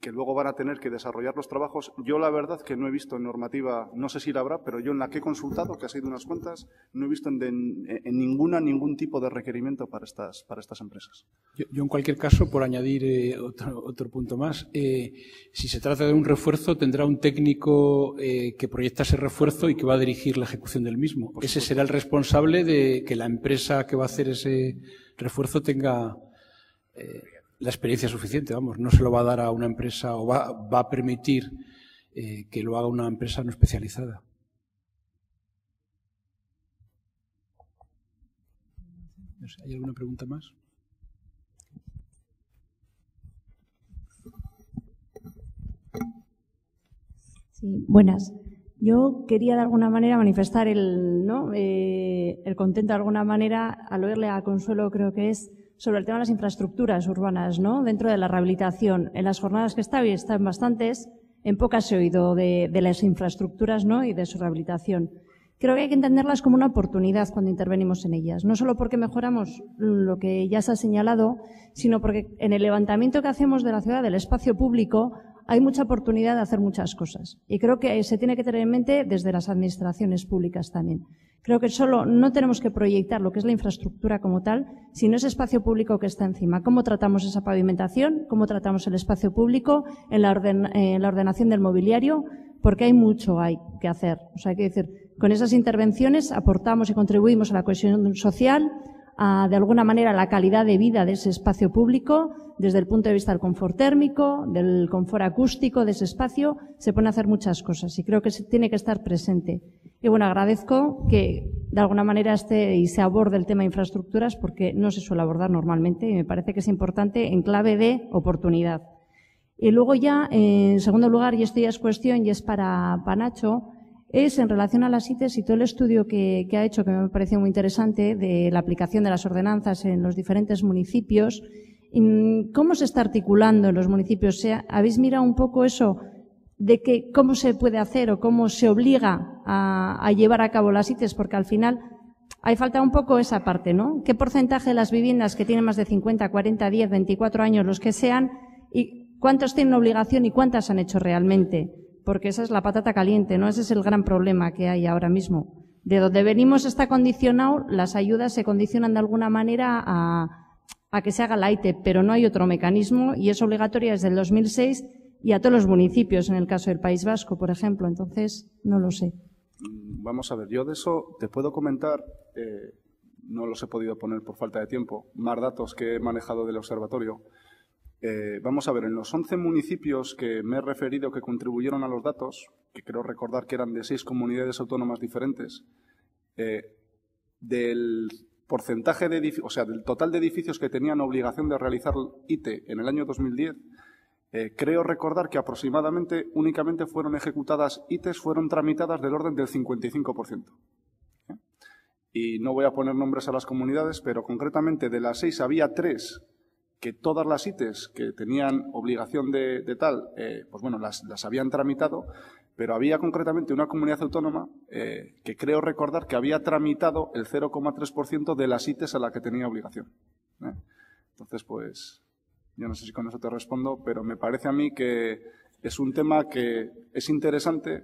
que luego van a tener que desarrollar los trabajos, yo la verdad que no he visto en normativa, no sé si la habrá, pero yo en la que he consultado, que ha sido unas cuantas, no he visto en ningún tipo de requerimiento para estas empresas. Yo en cualquier caso, por añadir otro punto más, si se trata de un refuerzo, tendrá un técnico que proyecta ese refuerzo y que va a dirigir la ejecución del mismo. Ese será el responsable de que la empresa que va a hacer ese refuerzo tenga la experiencia suficiente, vamos, no se lo va a dar a una empresa o va a permitir que lo haga una empresa no especializada. No sé, ¿hay alguna pregunta más? Sí, buenas. Yo quería de alguna manera manifestar el contento de alguna manera al oírle a Consuelo, creo que es, sobre el tema de las infraestructuras urbanas, ¿no? Dentro de la rehabilitación. En las jornadas que están bastantes, en pocas he oído de las infraestructuras, ¿no? Y de su rehabilitación. Creo que hay que entenderlas como una oportunidad cuando intervenimos en ellas. No solo porque mejoramos lo que ya se ha señalado, sino porque en el levantamiento que hacemos de la ciudad, del espacio público, hay mucha oportunidad de hacer muchas cosas. Y creo que se tiene que tener en mente desde las administraciones públicas también. Creo que solo no tenemos que proyectar lo que es la infraestructura como tal, sino ese espacio público que está encima. ¿Cómo tratamos esa pavimentación? ¿Cómo tratamos el espacio público en la ordenación del mobiliario? Porque hay mucho que hacer. O sea, hay que decir, con esas intervenciones aportamos y contribuimos a la cohesión social, de alguna manera la calidad de vida de ese espacio público, desde el punto de vista del confort térmico, del confort acústico de ese espacio, se pueden hacer muchas cosas y creo que se tiene que estar presente. Y bueno, agradezco que de alguna manera se aborde el tema de infraestructuras porque no se suele abordar normalmente y me parece que es importante en clave de oportunidad. Y luego ya, en segundo lugar, y esto ya es cuestión y es para Nacho, es en relación a las ITES y todo el estudio que ha hecho, que me ha parecido muy interesante, de la aplicación de las ordenanzas en los diferentes municipios. ¿Cómo se está articulando en los municipios? ¿Habéis mirado un poco eso de que cómo se puede hacer o cómo se obliga a llevar a cabo las ITES? Porque al final hay falta un poco esa parte, ¿no? ¿Qué porcentaje de las viviendas que tienen más de 50, 40, 10, 24 años, los que sean, y cuántos tienen obligación y cuántas han hecho realmente? Porque esa es la patata caliente, ¿no? Ese es el gran problema que hay ahora mismo. De donde venimos está condicionado, las ayudas se condicionan de alguna manera a que se haga la ITE, pero no hay otro mecanismo y es obligatoria desde el 2006 y a todos los municipios, en el caso del País Vasco, por ejemplo. Entonces, no lo sé. Vamos a ver, yo de eso te puedo comentar, no los he podido poner por falta de tiempo, más datos que he manejado del observatorio. Vamos a ver, en los 11 municipios que me he referido que contribuyeron a los datos, que creo recordar que eran de 6 comunidades autónomas diferentes, del porcentaje de o sea, del total de edificios que tenían obligación de realizar ITE en el año 2010, creo recordar que aproximadamente únicamente fueron ejecutadas ITES, fueron tramitadas del orden del 55%. Y no voy a poner nombres a las comunidades, pero concretamente de las 6 había 3 que todas las ITES que tenían obligación de tal, pues bueno, las habían tramitado, pero había concretamente una comunidad autónoma que creo recordar que había tramitado el 0,3% de las ITES a la que tenía obligación. Entonces, pues, yo no sé si con eso te respondo, pero me parece a mí que es un tema que es interesante,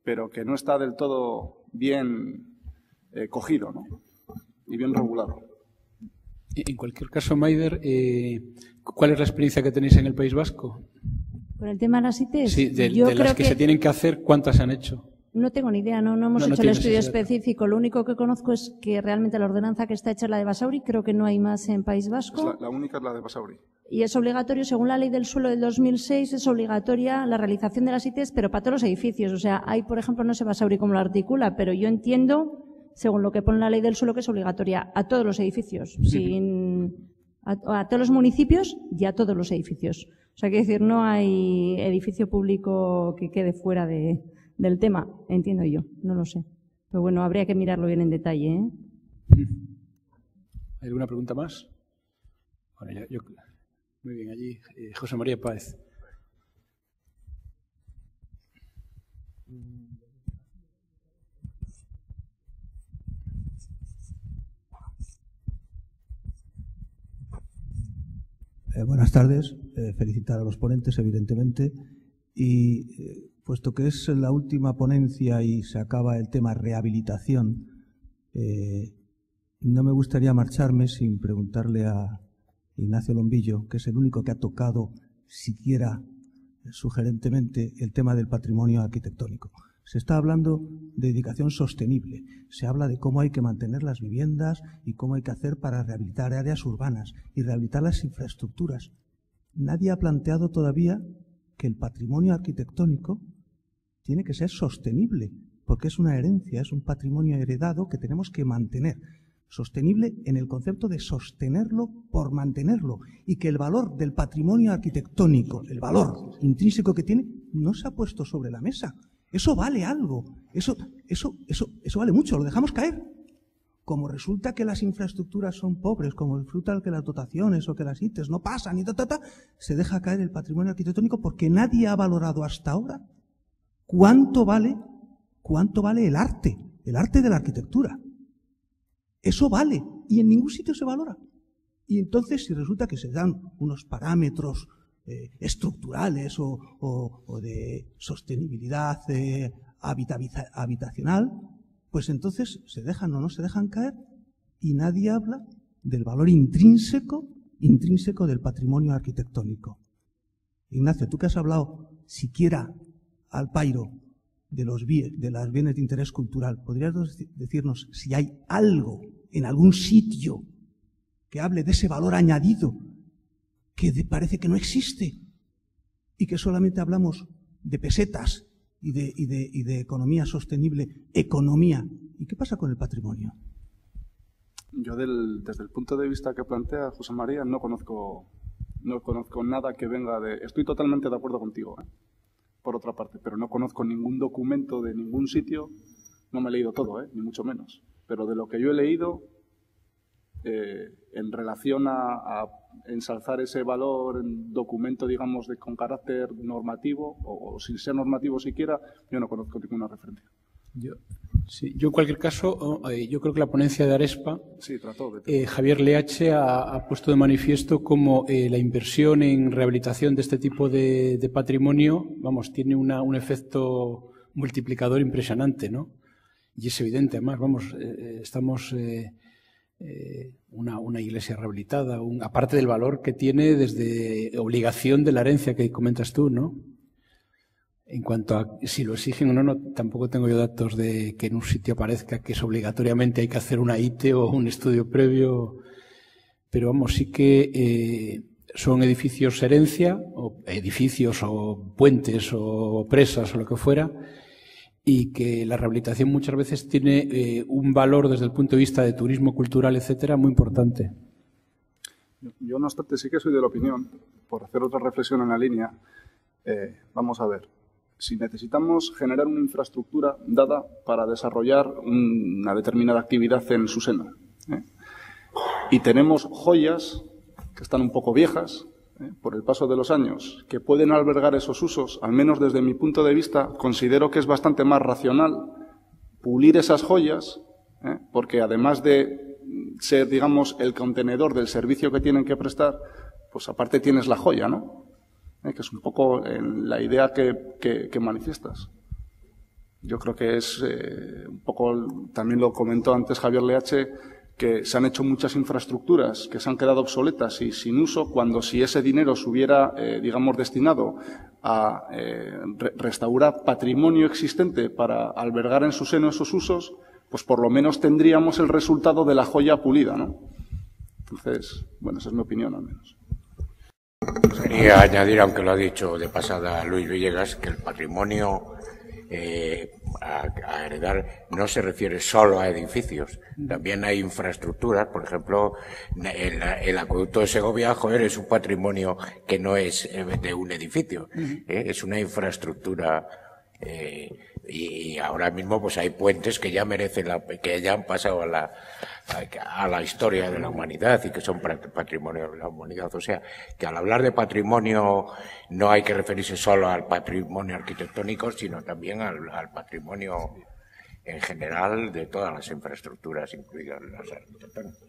pero que no está del todo bien cogido, ¿no? Y bien regulado. En cualquier caso, Maider, ¿cuál es la experiencia que tenéis en el País Vasco? ¿Con el tema de las ITES? Sí, de las que se tienen que hacer, ¿cuántas se han hecho? No tengo ni idea, no hemos hecho el estudio específico. Lo único que conozco es que realmente la ordenanza que está hecha es la de Basauri, creo que no hay más en País Vasco. La única es la de Basauri. Y es obligatorio, según la ley del suelo del 2006, es obligatoria la realización de las ITs, pero para todos los edificios. O sea, hay, por ejemplo, no sé Basauri cómo lo articula, pero yo entiendo, según lo que pone la ley del suelo, que es obligatoria a todos los edificios, a todos los municipios y a todos los edificios. O sea, quiero decir, no hay edificio público que quede fuera del tema, entiendo yo, no lo sé. Pero bueno, habría que mirarlo bien en detalle, ¿eh? ¿Hay alguna pregunta más? Bueno, muy bien, allí José María Páez. Buenas tardes. Felicitar a los ponentes, evidentemente. Y puesto que es la última ponencia y se acaba el tema rehabilitación, no me gustaría marcharme sin preguntarle a Ignacio Lombillo, que es el único que ha tocado siquiera sugerentemente el tema del patrimonio arquitectónico. Se está hablando de edificación sostenible, se habla de cómo hay que mantener las viviendas y cómo hay que hacer para rehabilitar áreas urbanas y rehabilitar las infraestructuras. Nadie ha planteado todavía que el patrimonio arquitectónico tiene que ser sostenible, porque es una herencia, es un patrimonio heredado que tenemos que mantener. Sostenible en el concepto de sostenerlo por mantenerlo, y que el valor del patrimonio arquitectónico, el valor intrínseco que tiene, no se ha puesto sobre la mesa. Eso vale algo, eso vale mucho, lo dejamos caer. Como resulta que las infraestructuras son pobres, como resulta que las dotaciones o que las ITES no pasan y se deja caer el patrimonio arquitectónico porque nadie ha valorado hasta ahora cuánto vale el arte de la arquitectura. Eso vale, y en ningún sitio se valora. Y entonces, si resulta que se dan unos parámetros estructurales o de sostenibilidad habitacional, pues entonces se dejan o no se dejan caer y nadie habla del valor intrínseco del patrimonio arquitectónico. Ignacio, tú que has hablado siquiera al pairo de los bienes de interés cultural, ¿podrías decirnos si hay algo en algún sitio que hable de ese valor añadido que parece que no existe y que solamente hablamos de pesetas y de economía sostenible, economía? ¿Y qué pasa con el patrimonio? Yo desde el punto de vista que plantea José María no conozco nada que venga de... Estoy totalmente de acuerdo contigo, por otra parte, pero no conozco ningún documento de ningún sitio, no me he leído todo, ni mucho menos, pero de lo que yo he leído, en relación a ensalzar ese valor en documento, digamos, con carácter normativo, o sin ser normativo siquiera, yo no conozco ninguna referencia. Yo en cualquier caso, yo creo que la ponencia de Arespa, sí, trató Javier Leache ha puesto de manifiesto cómo la inversión en rehabilitación de este tipo de patrimonio, vamos, tiene un efecto multiplicador impresionante, ¿no? Y es evidente, además, vamos, estamos una iglesia rehabilitada, aparte del valor que tiene desde obligación de la herencia que comentas tú, ¿no? En cuanto a si lo exigen o no, tampoco tengo yo datos de que en un sitio aparezca que es obligatoriamente hay que hacer una ITE o un estudio previo, pero vamos, sí que son edificios herencia, o edificios o puentes o presas o lo que fuera, y que la rehabilitación muchas veces tiene un valor desde el punto de vista de turismo cultural, etcétera, muy importante. Yo, no obstante, sí que soy de la opinión, por hacer otra reflexión en la línea, vamos a ver. Si necesitamos generar una infraestructura dada para desarrollar una determinada actividad en su seno, y tenemos joyas que están un poco viejas por el paso de los años, que pueden albergar esos usos, al menos desde mi punto de vista, considero que es bastante más racional pulir esas joyas, porque además de ser, digamos, el contenedor del servicio que tienen que prestar, pues aparte tienes la joya, ¿no? Que es un poco la idea que manifiestas. Yo creo que es un poco, también lo comentó antes Javier Leache, que se han hecho muchas infraestructuras que se han quedado obsoletas y sin uso, cuando si ese dinero se hubiera, digamos, destinado a restaurar patrimonio existente para albergar en su seno esos usos, pues por lo menos tendríamos el resultado de la joya pulida, ¿no? Entonces, bueno, esa es mi opinión al menos. Quería añadir, aunque lo ha dicho de pasada Luis Villegas, que el patrimonio a heredar no se refiere solo a edificios, también hay infraestructuras. Por ejemplo, el acueducto de Segovia, joder, es un patrimonio que no es de un edificio, es una infraestructura. Y ahora mismo pues hay puentes que ya merecen que ya han pasado a la historia de la humanidad y que son patrimonio de la humanidad. O sea, que al hablar de patrimonio no hay que referirse solo al patrimonio arquitectónico, sino también al patrimonio en general de todas las infraestructuras, incluidas las arquitectónicas.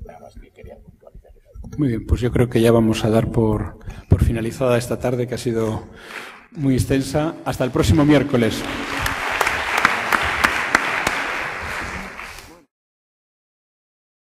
Nada más que quería puntualizar eso. Muy bien, pues yo creo que ya vamos a dar por finalizada esta tarde, que ha sido muy extensa. Hasta el próximo miércoles.